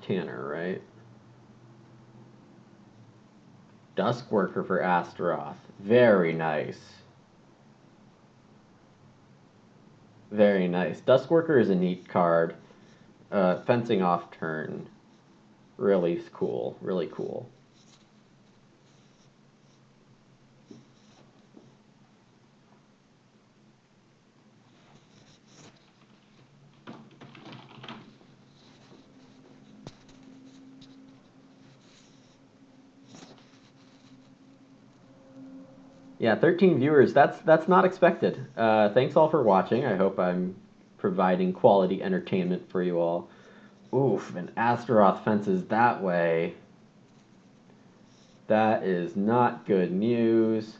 Tanner, right? Duskworker for Astaroth. Very nice. Very nice. Duskworker is a neat card. Fencing off turn. Really cool. Really cool. Yeah, 13 viewers. That's not expected. Thanks all for watching. I hope I'm providing quality entertainment for you all. Oof, and Astaroth fences that way. That is not good news.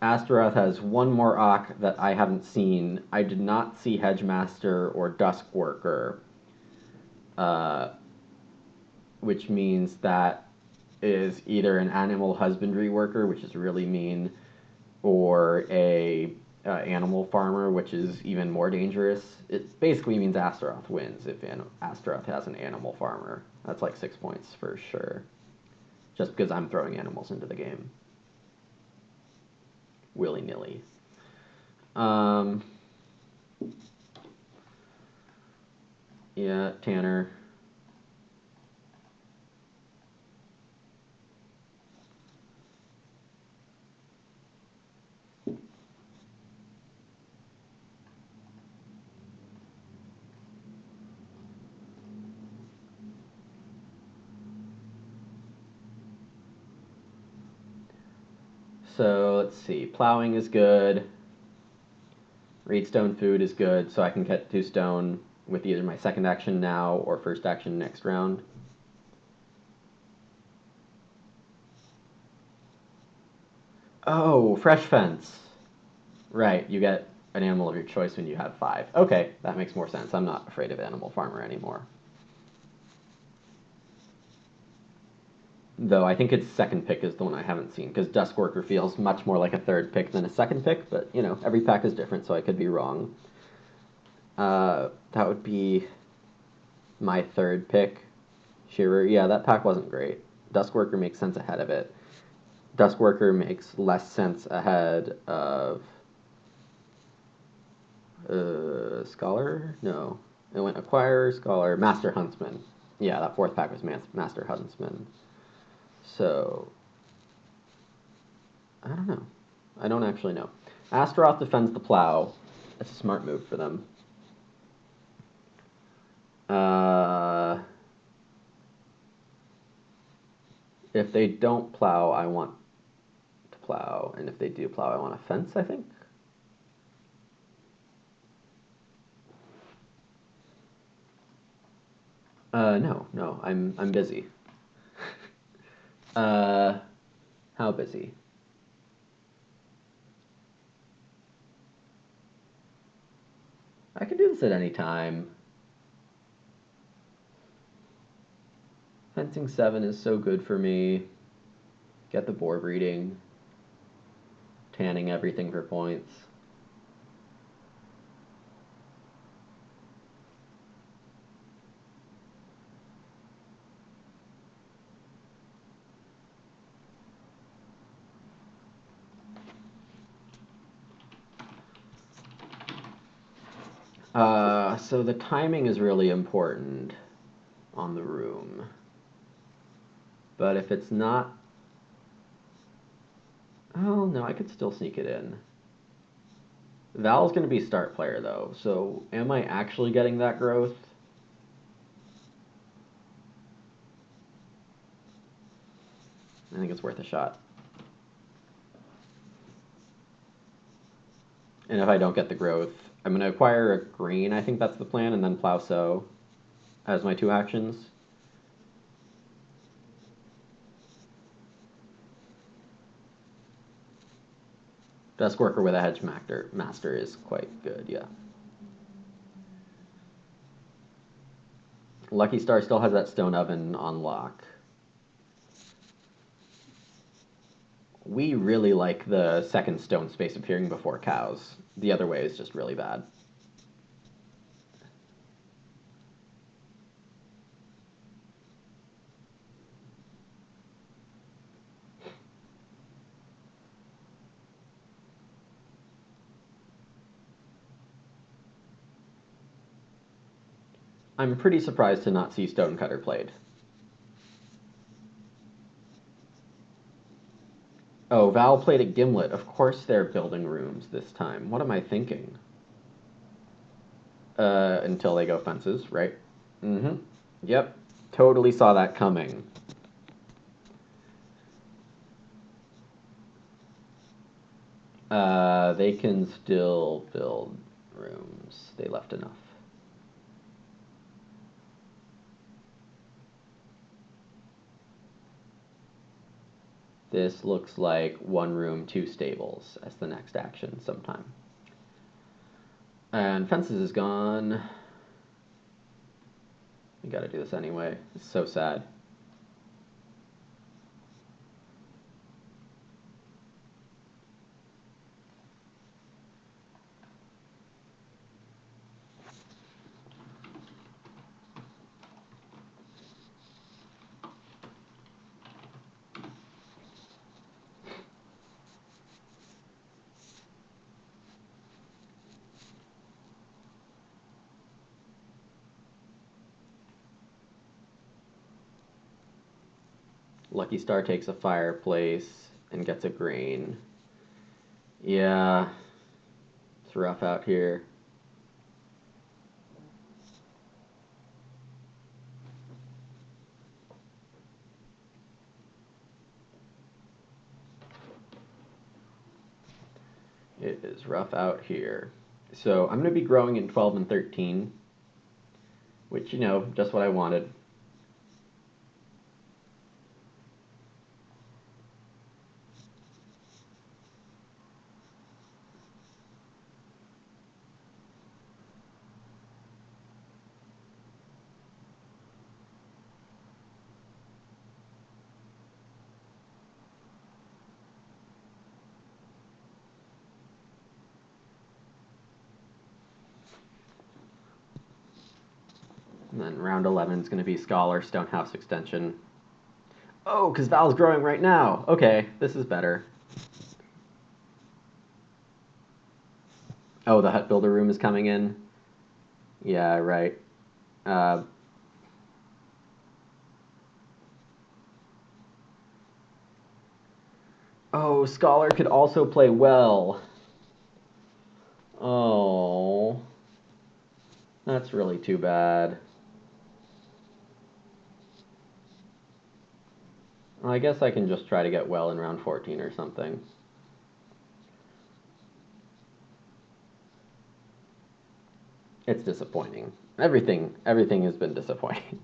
Astaroth has one more Ock that I haven't seen. I did not see Hedgemaster or Duskworker, uh, which means that is either an animal husbandry worker, which is really mean, or a animal farmer, which is even more dangerous. It basically means Astaroth wins if Astaroth has an animal farmer. That's like 6 points for sure. Just because I'm throwing animals into the game. Willy-nilly. Yeah, Tanner. So let's see. Plowing is good. Reedstone food is good, so I can get 2 stone with either my second action now or first action next round. Oh, fresh fence. Right, you get an animal of your choice when you have 5. Okay, that makes more sense. I'm not afraid of Animal Farmer anymore. Though I think its second pick is the one I haven't seen, because Duskworker feels much more like a third pick than a second pick, but, you know, every pack is different, so I could be wrong. That would be my third pick. Shearer, yeah, that pack wasn't great. Duskworker makes sense ahead of it. Duskworker makes less sense ahead of Scholar? No. It went Acquirer, Scholar, Master Huntsman. Yeah, that fourth pack was Master Huntsman. So, I don't know. I don't actually know. Astaroth defends the plow. That's a smart move for them. If they don't plow, I want to plow. And if they do plow, I want a fence, I think. No, I'm busy. How busy? I can do this at any time. Fencing 7 is so good for me. Get the boar breeding. Tanning everything for points. So the timing is really important on the room. But if it's not... Oh, no, I could still sneak it in. Val's going to be start player, though, so am I actually getting that growth? I think it's worth a shot. And if I don't get the growth, I'm going to acquire a green, I think that's the plan, and then plow sow as my 2 actions. Duskworker with a hedge master is quite good, yeah. Luckystar still has that stone oven on lock. We really like the second stone space appearing before cows. The other way is just really bad. I'm pretty surprised to not see Stonecutter played. Oh, Val played a Gimlet. Of course they're building rooms this time. What am I thinking? Until they go fences, right? Mm-hmm. Yep. Totally saw that coming. They can still build rooms. They left enough. This looks like 1 room, 2 stables as the next action sometime. And fences is gone. We gotta do this anyway. It's so sad. Luckystar takes a fireplace and gets a grain. Yeah, it's rough out here. It is rough out here. So I'm going to be growing in 12 and 13, which, you know, just what I wanted. And then round 11 is going to be Scholar, Stonehouse Extension. Oh, because Val's growing right now. Okay, this is better. Oh, the hut builder room is coming in. Yeah, right. Uh, oh, Scholar could also play well. Oh, that's really too bad. Well, I guess I can just try to get well in round 14 or something. It's disappointing. Everything has been disappointing.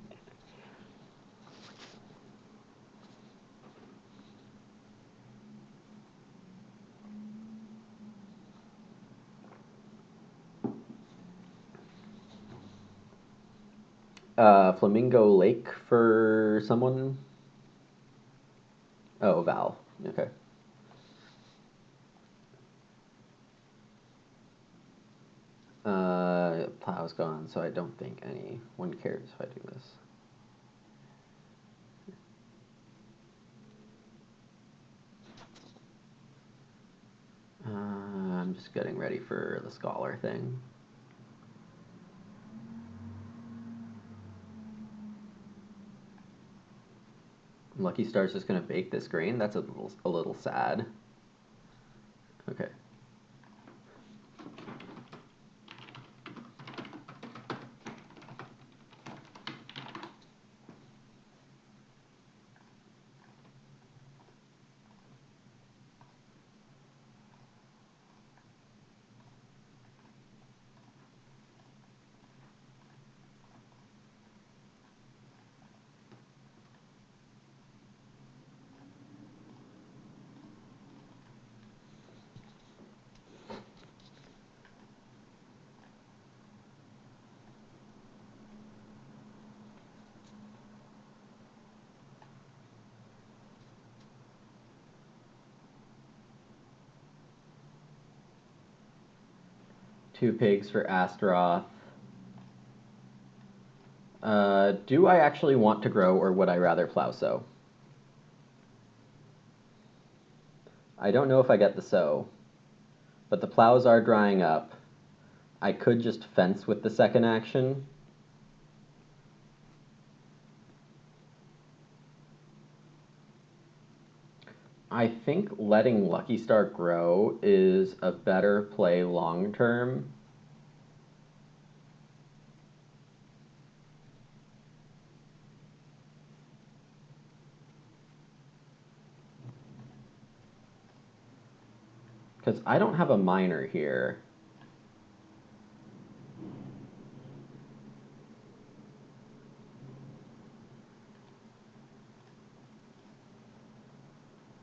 Flamingo Lake for someone? Oh, Val. Okay. Plow's gone, so I don't think anyone cares if I do this. I'm just getting ready for the Scholar thing. Luckystar's just gonna bake this grain. That's a little sad. Okay. Two pigs for Astaroth. Do I actually want to grow, or would I rather plow sow? I don't know if I get the sow, but the plows are drying up. I could just fence with the second action. I think letting Luckystar grow is a better play long term. Because I don't have a miner here.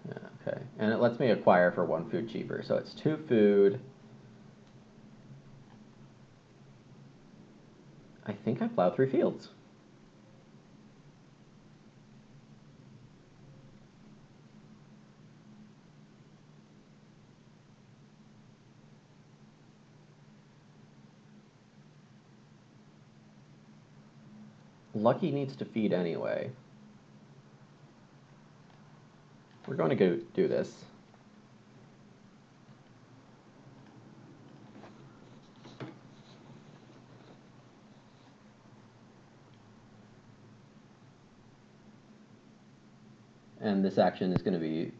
Yeah, okay. And it lets me acquire for 1 food cheaper, so it's 2 food. I think I plow 3 fields. Lucky needs to feed anyway. We're going to go do this. And this action is going to be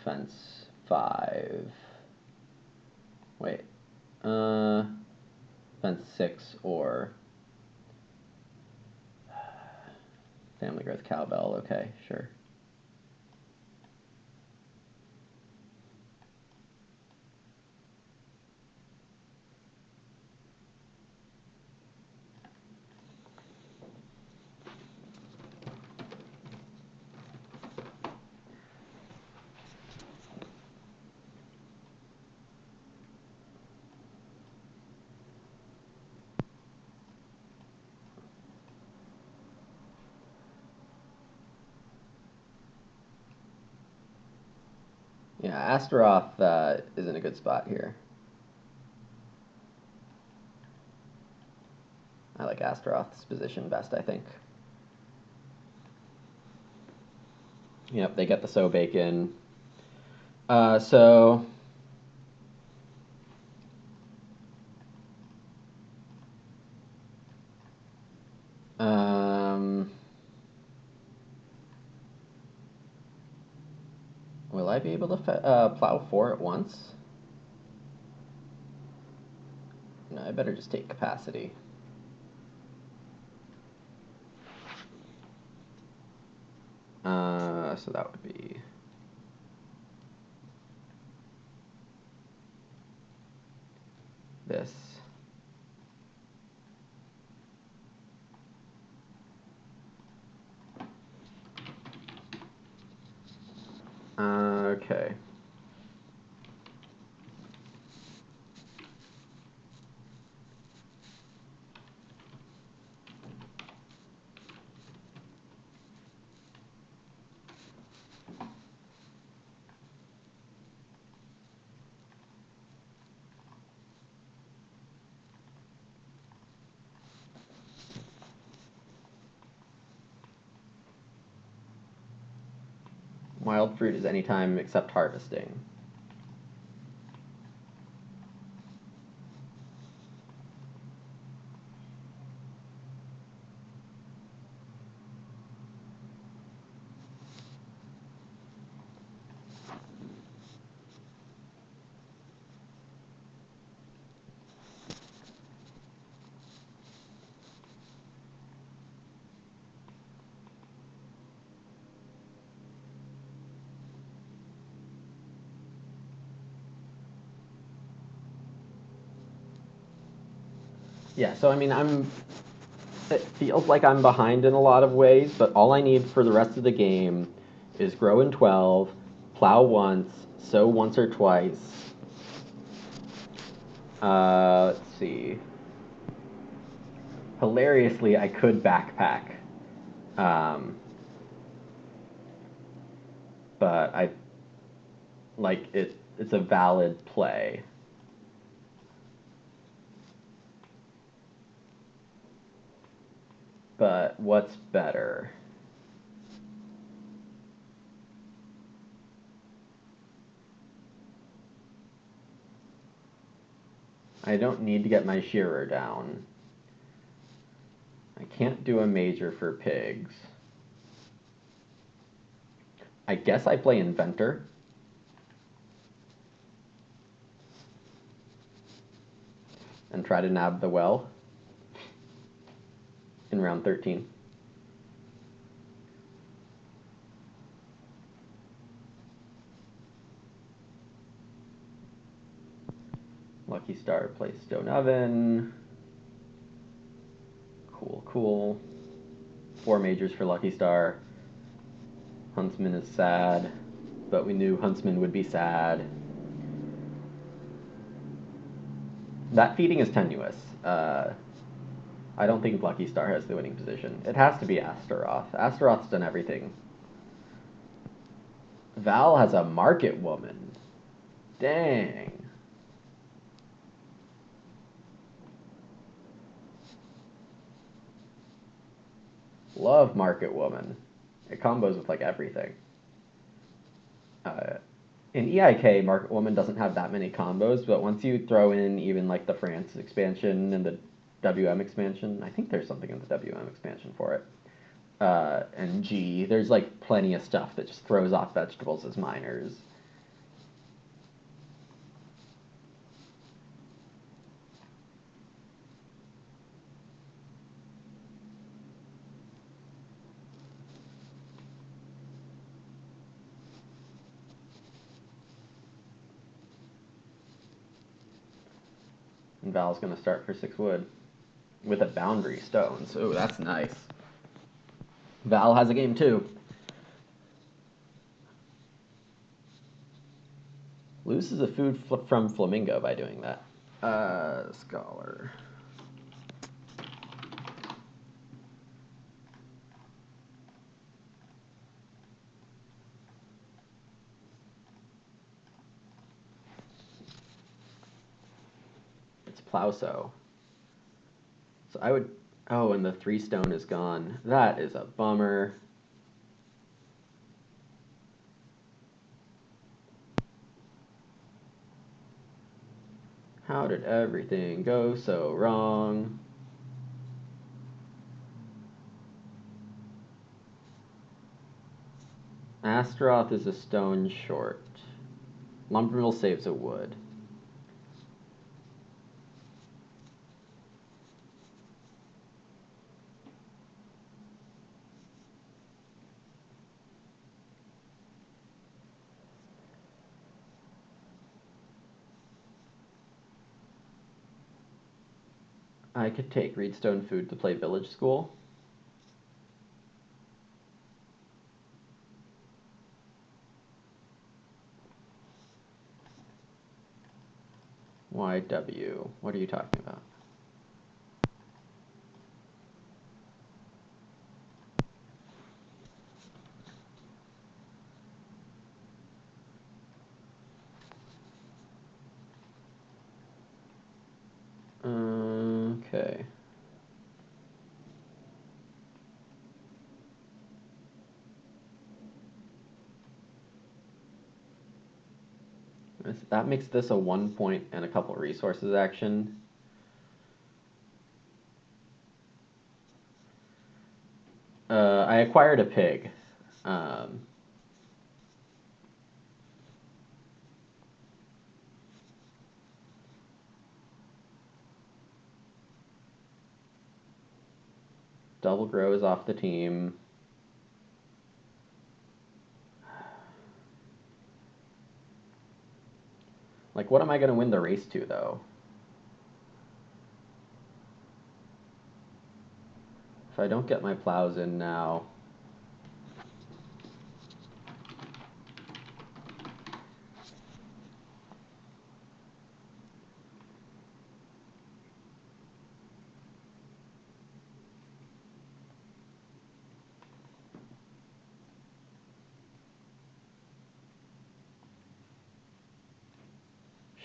fence 5. Wait. Fence 6 or family growth cowbell. Okay, sure. Yeah, Astaroth is in a good spot here. I like Astaroth's position best, I think. Yep, they get the so bacon. So will I be able to plow 4 at once? No, I better just take capacity. So that would be this. Okay. Wild fruit is anytime except harvesting. Yeah, so I mean, it feels like I'm behind in a lot of ways, but all I need for the rest of the game is grow in 12, plow once, sow once or twice. Let's see. Hilariously, I could backpack. Um, but I like it's a valid play. But what's better? I don't need to get my shearer down. I can't do a major for pigs. I guess I play Inventor. And try to nab the well in round 13. Luckystar plays Stone Oven. Cool, cool. 4 majors for Luckystar. Huntsman is sad, but we knew Huntsman would be sad. That feeding is tenuous. I don't think Luckystar has the winning position. It has to be Astaroth. Astaroth's done everything. Val has a market woman. Dang. Love market woman. It combos with like everything. In EIK, Market Woman doesn't have that many combos, but once you throw in even like the France expansion and the WM expansion, I think there's something in the WM expansion for it. And G, there's like plenty of stuff that just throws off vegetables as minors. And Val's going to start for 6 wood with a boundary stone. So that's nice. Val has a game too. Loses a food from Flamingo by doing that. Scholar. plow so. So I would... Oh, and the 3 stone is gone. That is a bummer. How did everything go so wrong? Astaroth is a stone short. Lumbermill saves a wood. I could take Reedstone Food to play Village School. YW. What are you talking about? Okay. That makes this a 1 point and a couple resources action. I acquired a pig. Double Grow is off the team. Like, what am I going to win the race to, though? If I don't get my plows in now...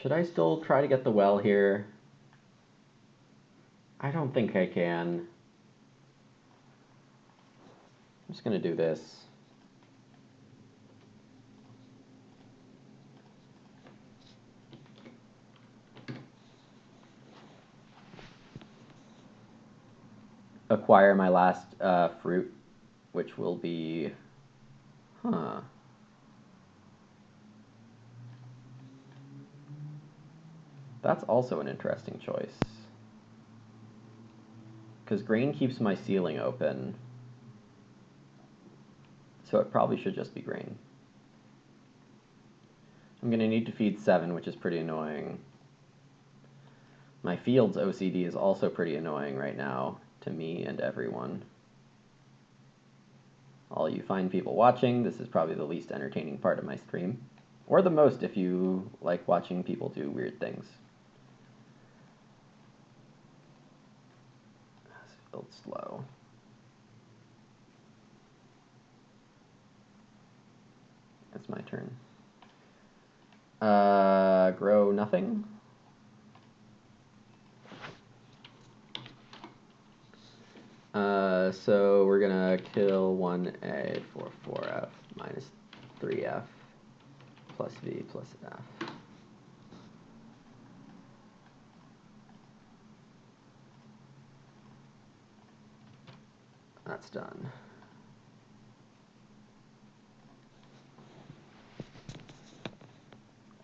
Should I still try to get the well here? I don't think I can. I'm just going to do this. Acquire my last fruit, which will be... Huh. That's also an interesting choice. Because grain keeps my ceiling open. So it probably should just be grain. I'm going to need to feed 7, which is pretty annoying. My field's OCD is also pretty annoying right now to me and everyone. All you fine people watching, this is probably the least entertaining part of my stream. Or the most if you like watching people do weird things. This field's slow. It's my turn. Grow nothing. So we're gonna kill 1A for 4F minus 3F plus V plus F. That's done.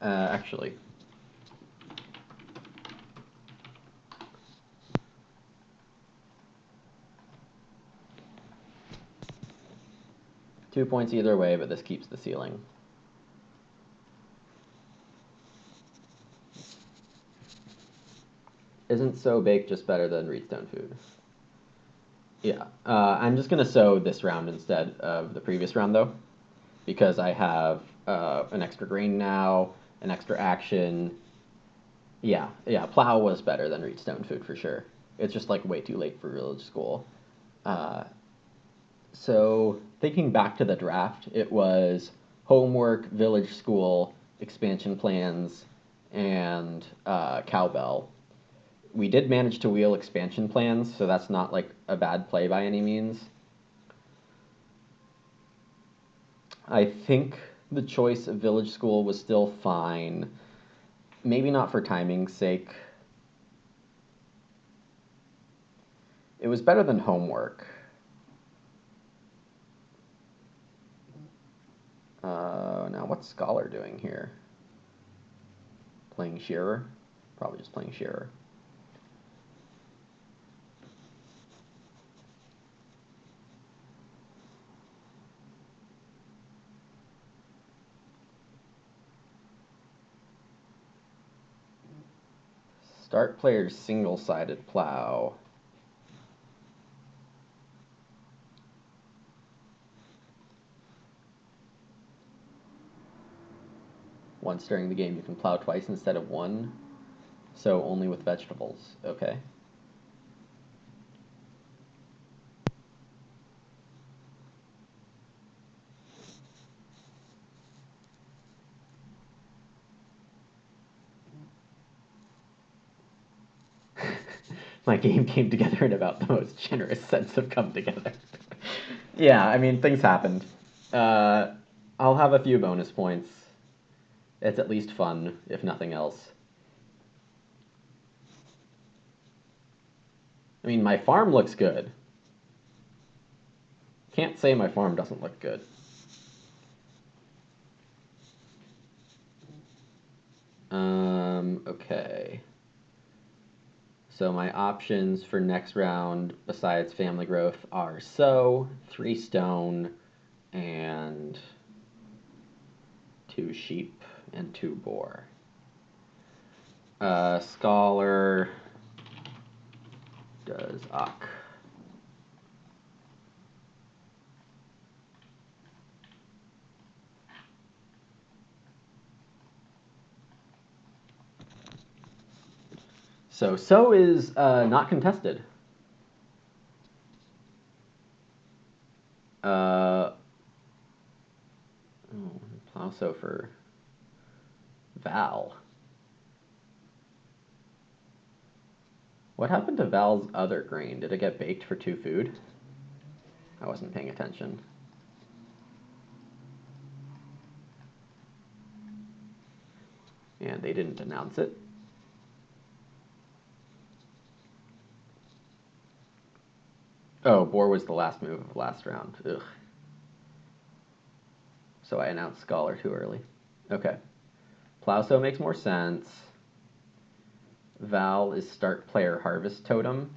Actually, two points either way, but this keeps the ceiling. Isn't sow bake just better than Reedstone Food? Yeah, I'm just gonna sow this round instead of the previous round though, because I have an extra grain now, an extra action. Yeah, plow was better than Reedstone Food for sure. It's just like way too late for Village School. So thinking back to the draft, it was homework, Village School, expansion plans, and cowbell. We did manage to wheel expansion plans, so that's not like a bad play by any means. I think the choice of village school was still fine. Maybe not for timing's sake. It was better than homework. Now what's Scholar doing here? Playing Shearer? Probably just playing Shearer. Start player's single-sided plow. Once during the game you can plow twice instead of one, so only with vegetables. Okay. My game came together in about the most generous sense of come together. Yeah, I mean, things happened. I'll have a few bonus points. It's at least fun, if nothing else. I mean, my farm looks good. Can't say my farm doesn't look good. Okay. So my options for next round, besides family growth, are 3 stone, and 2 sheep, and 2 boar. Scholar does Ock. So is not contested. Plow so for Val. What happened to Val's other grain? Did it get baked for 2 food? I wasn't paying attention. And they didn't announce it. Oh, boar was the last move of last round. Ugh. So I announced Scholar too early. Okay. Plowso makes more sense. Val is start player harvest totem.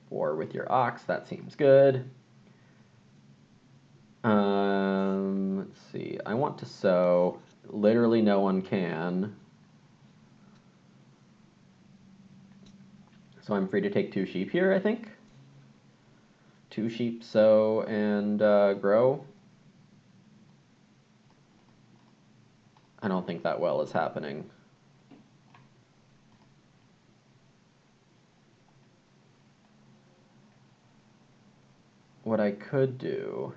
Or with your ox, that seems good. Let's see. I want to sow. Literally no one can. So I'm free to take 2 sheep here, I think. 2 sheep sow and grow. I don't think that well is happening. What I could do...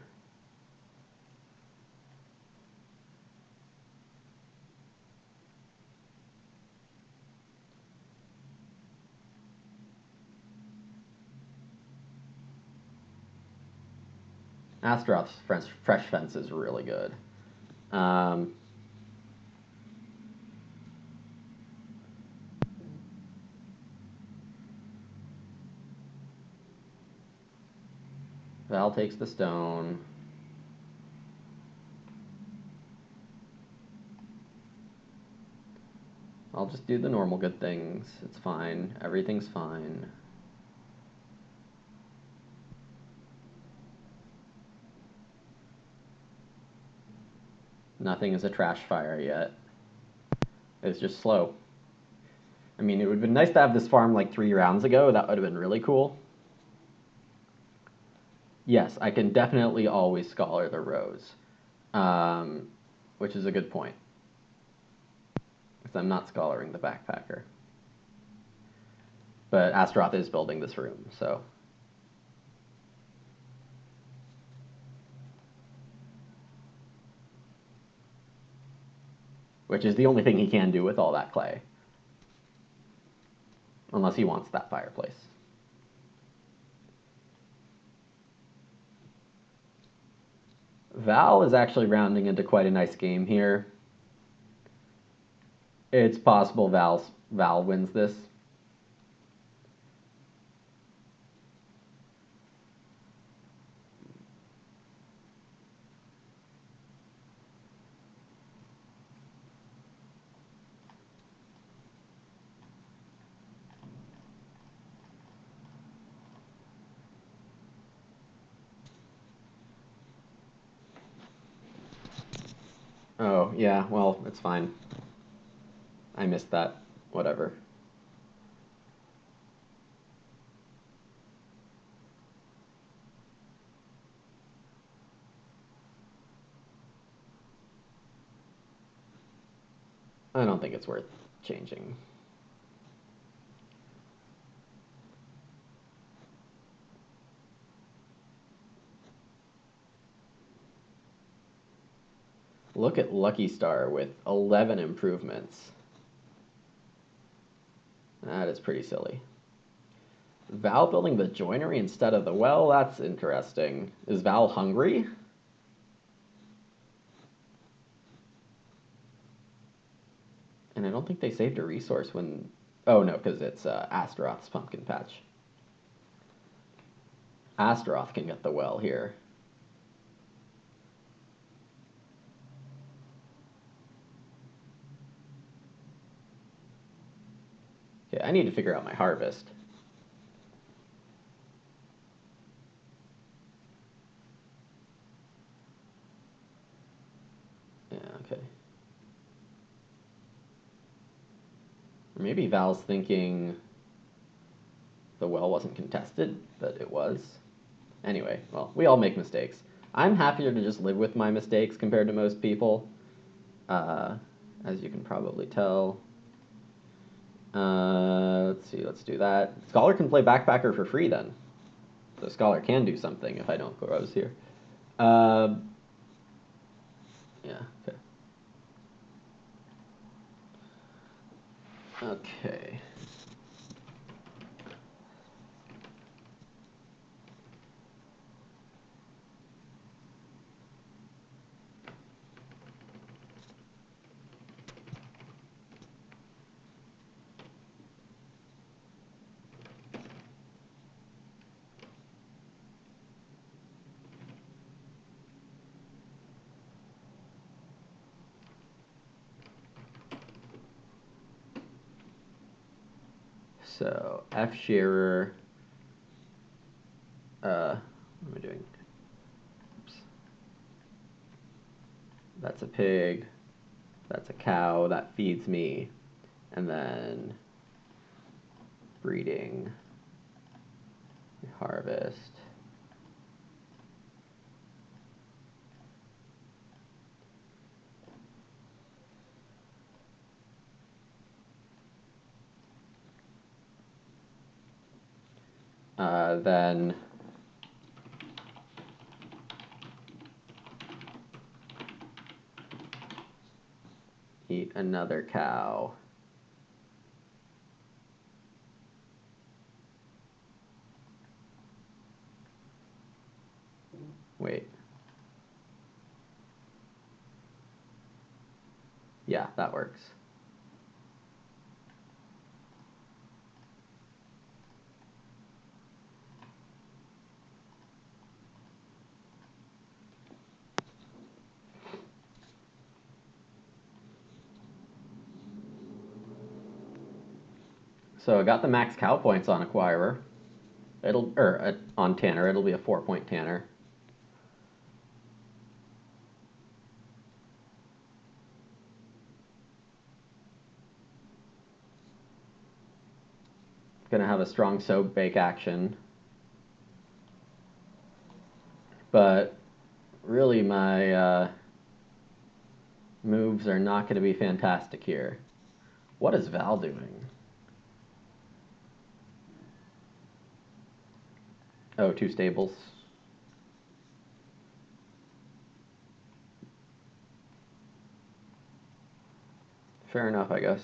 Astaroth's fresh fence is really good. Val takes the stone. I'll just do the normal good things. It's fine. Everything's fine. Nothing is a trash fire yet. It's just slow. I mean, it would have been nice to have this farm like 3 rounds ago. That would have been really cool. Yes, I can definitely always scholar the rows, which is a good point. Because I'm not scholaring the backpacker. But Astaroth is building this room, so... Which is the only thing he can do with all that clay. Unless he wants that fireplace. Val is actually rounding into quite a nice game here. It's possible Val wins this. Oh, yeah, well, it's fine. I missed that. Whatever. I don't think it's worth changing. Look at Luckystar with 11 improvements. That is pretty silly. Val building the joinery instead of the well, that's interesting. Is Val hungry? And I don't think they saved a resource when... Oh, no, because it's Astaroth's pumpkin patch. Astaroth can get the well here. Okay, I need to figure out my harvest. Yeah, okay. Or maybe Val's thinking the well wasn't contested, but it was. Anyway, well, we all make mistakes. I'm happier to just live with my mistakes compared to most people, as you can probably tell. Let's see, let's do that. Scholar can play Backpacker for free then. So Scholar can do something if I don't grows here. Uh, yeah, okay. Okay. So F Shearer. What am I doing? Oops. That's a pig. That's a cow. That feeds me. And then breeding. Harvest. Then eat another cow. Wait. Yeah, that works. So I got the max cow points on Acquirer. On Tanner, it'll be a 4-point Tanner. Gonna have a strong soap bake action. But really my moves are not gonna be fantastic here. What is Val doing? Oh, 2 stables. Fair enough, I guess.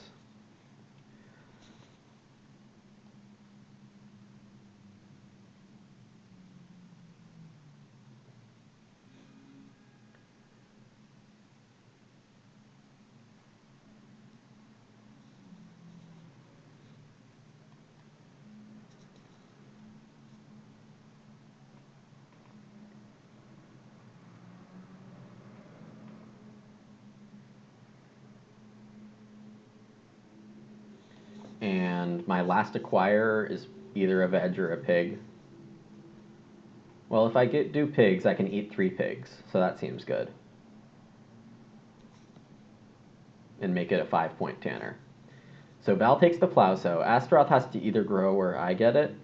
And my last acquire is either a veg or a pig. Well, if I do pigs, I can eat 3 pigs, so that seems good. And make it a 5-point tanner. So Val takes the plow sow. Astaroth has to either grow or I get it.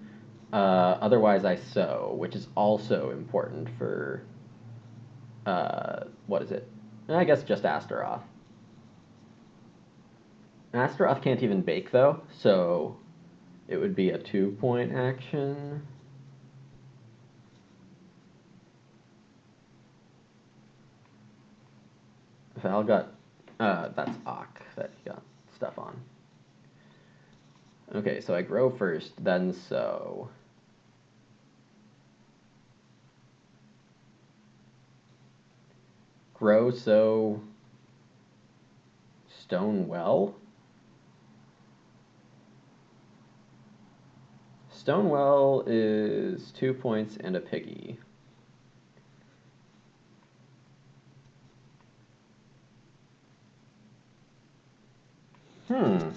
Otherwise, I sow, which is also important for, what is it? I guess just Astaroth. Astaroth can't even bake, though, so it would be a 2-point action. Val got, that's Ock that he got stuff on. Okay, so I grow first, then sow. Grow, sow, stone well? Stonewell is 2 points and a piggy. Hmm.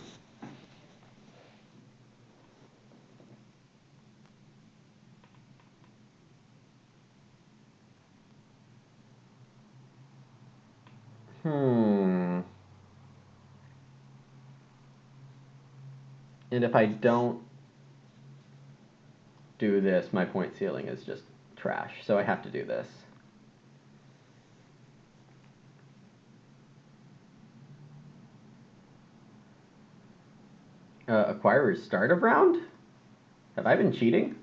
And if I don't do this, my point ceiling is just trash, so I have to do this. Acquirers start a round? Have I been cheating?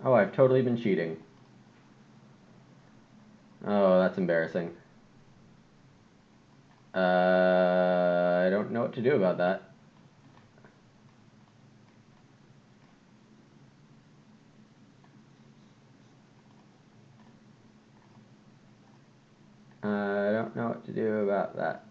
Oh, I've totally been cheating. Oh, that's embarrassing. I don't know what to do about that. I don't know what to do about that.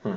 Hmm.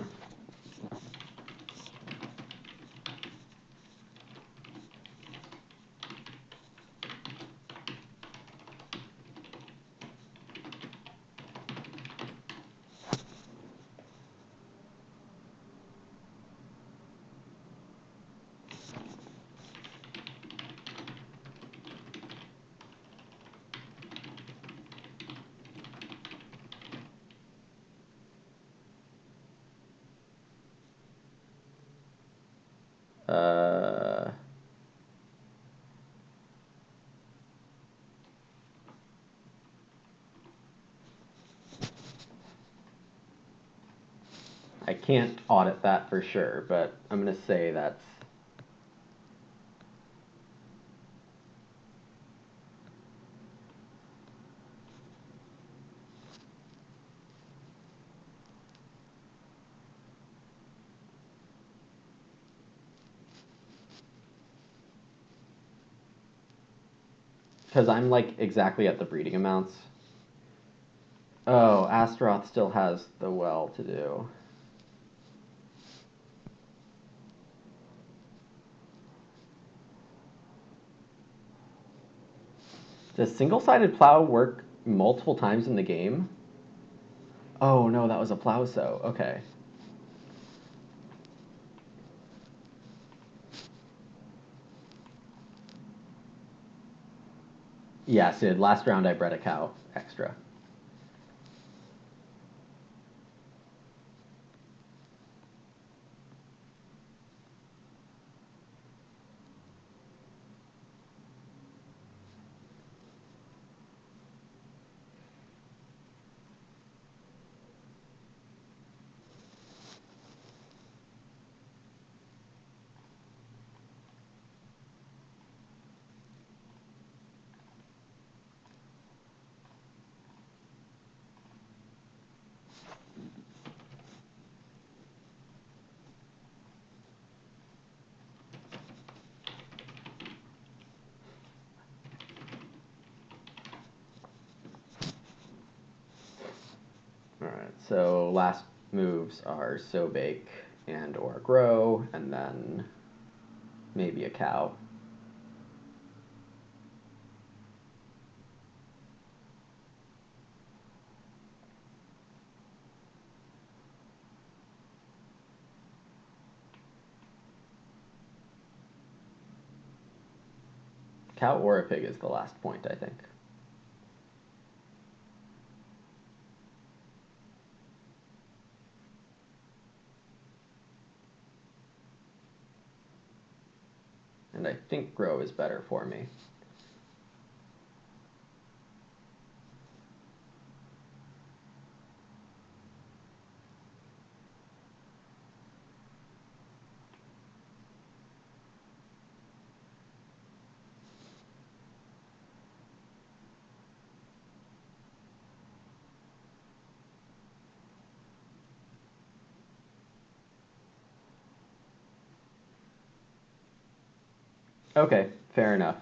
I can't audit that for sure, but I'm going to say that's... Because I'm like exactly at the breeding amounts. Oh, Astaroth still has the well to do. Does single-sided plow work multiple times in the game? Oh no, that was a plow sow. Okay. Yeah, Sid, last round I bred a cow extra. Alright, so last moves are sow, bake, and or grow, and then maybe a cow. Cow or a pig is the last point, I think. And I think grow is better for me. Okay, fair enough.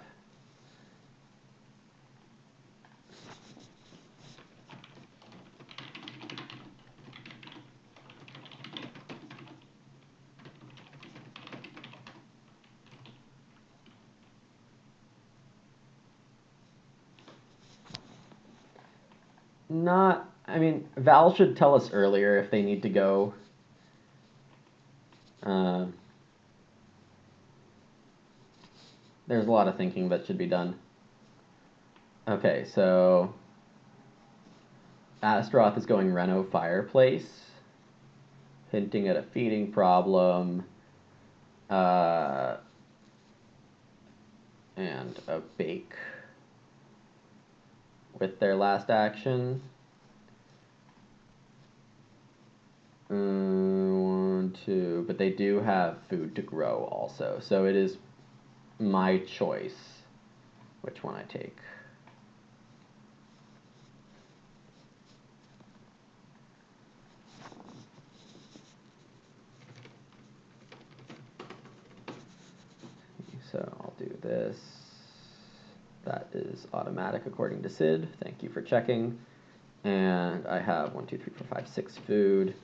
Not, I mean, Val should tell us earlier if they need to go. Uh, there's a lot of thinking that should be done. Okay, so Astaroth is going Reno Fireplace, hinting at a feeding problem, and a bake with their last action. 1, 2, but they do have food to grow also, so it is my choice which one I take. So I'll do this. That is automatic according to Sid. Thank you for checking. And I have 1, 2, 3, 4, 5, 6 food.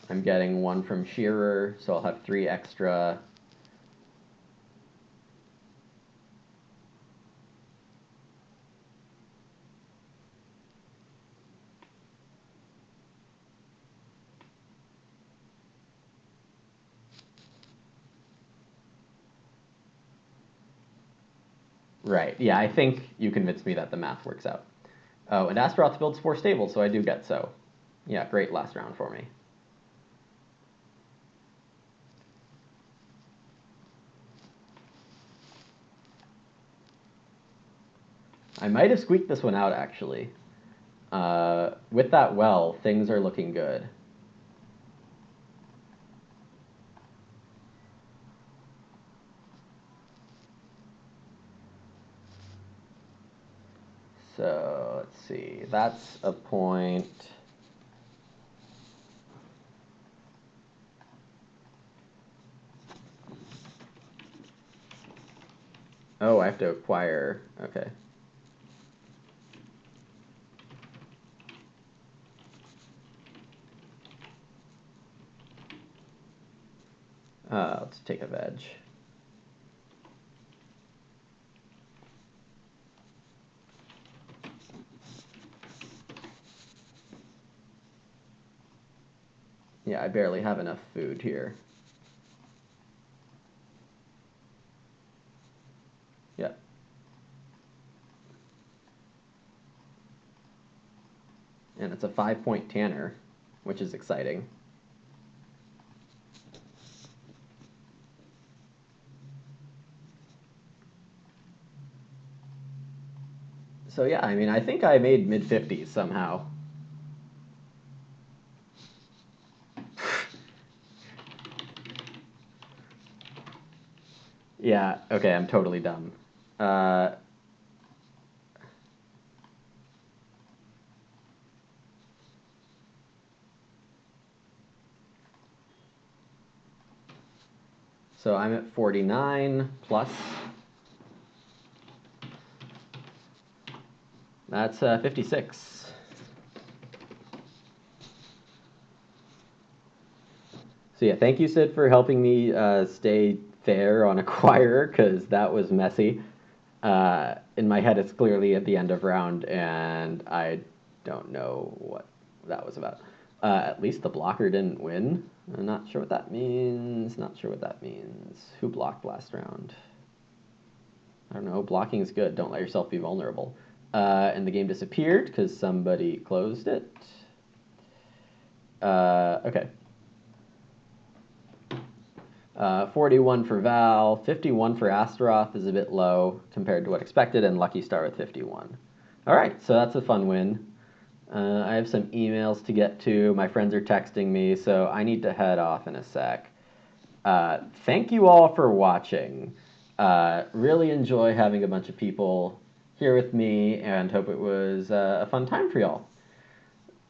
I'm getting 1 from Shearer, so I'll have 3 extra. Right, yeah, I think you convinced me that the math works out. Oh, and Astaroth builds 4 stables, so I do get so. Yeah, great last round for me. I might have squeaked this one out, actually. With that well, things are looking good. So, let's see. That's a point. Oh, I have to acquire. Okay. Let's take a veg. Yeah, I barely have enough food here. Yeah. And it's a 5-point Tanner, which is exciting. So yeah, I mean, I think I made mid-50s somehow. Yeah, okay, I'm totally dumb. So I'm at 49 plus. That's 56. So yeah, thank you, Sid, for helping me stay fair on Acquire, because that was messy. In my head, it's clearly at the end of round, and I don't know what that was about. At least the blocker didn't win. I'm not sure what that means. Not sure what that means. Who blocked last round? I don't know. Blocking is good. Don't let yourself be vulnerable. And the game disappeared because somebody closed it. Okay. 41 for Val, 51 for Astaroth is a bit low compared to what expected, and Luckystar with 51. All right, so that's a fun win. I have some emails to get to. My friends are texting me, so I need to head off in a sec. Thank you all for watching. Really enjoy having a bunch of people here with me, and hope it was a fun time for y'all.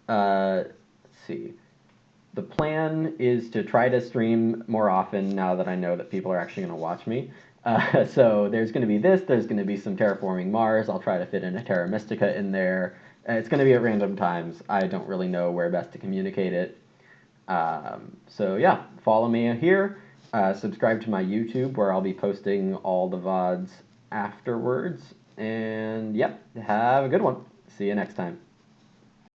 Let's see. The plan is to try to stream more often now that I know that people are actually going to watch me. So there's going to be this, there's going to be some Terraforming Mars. I'll try to fit in a Terra Mystica in there. It's going to be at random times. I don't really know where best to communicate it. So yeah, follow me here. Subscribe to my YouTube where I'll be posting all the VODs afterwards. And yep, have a good one. See you next time.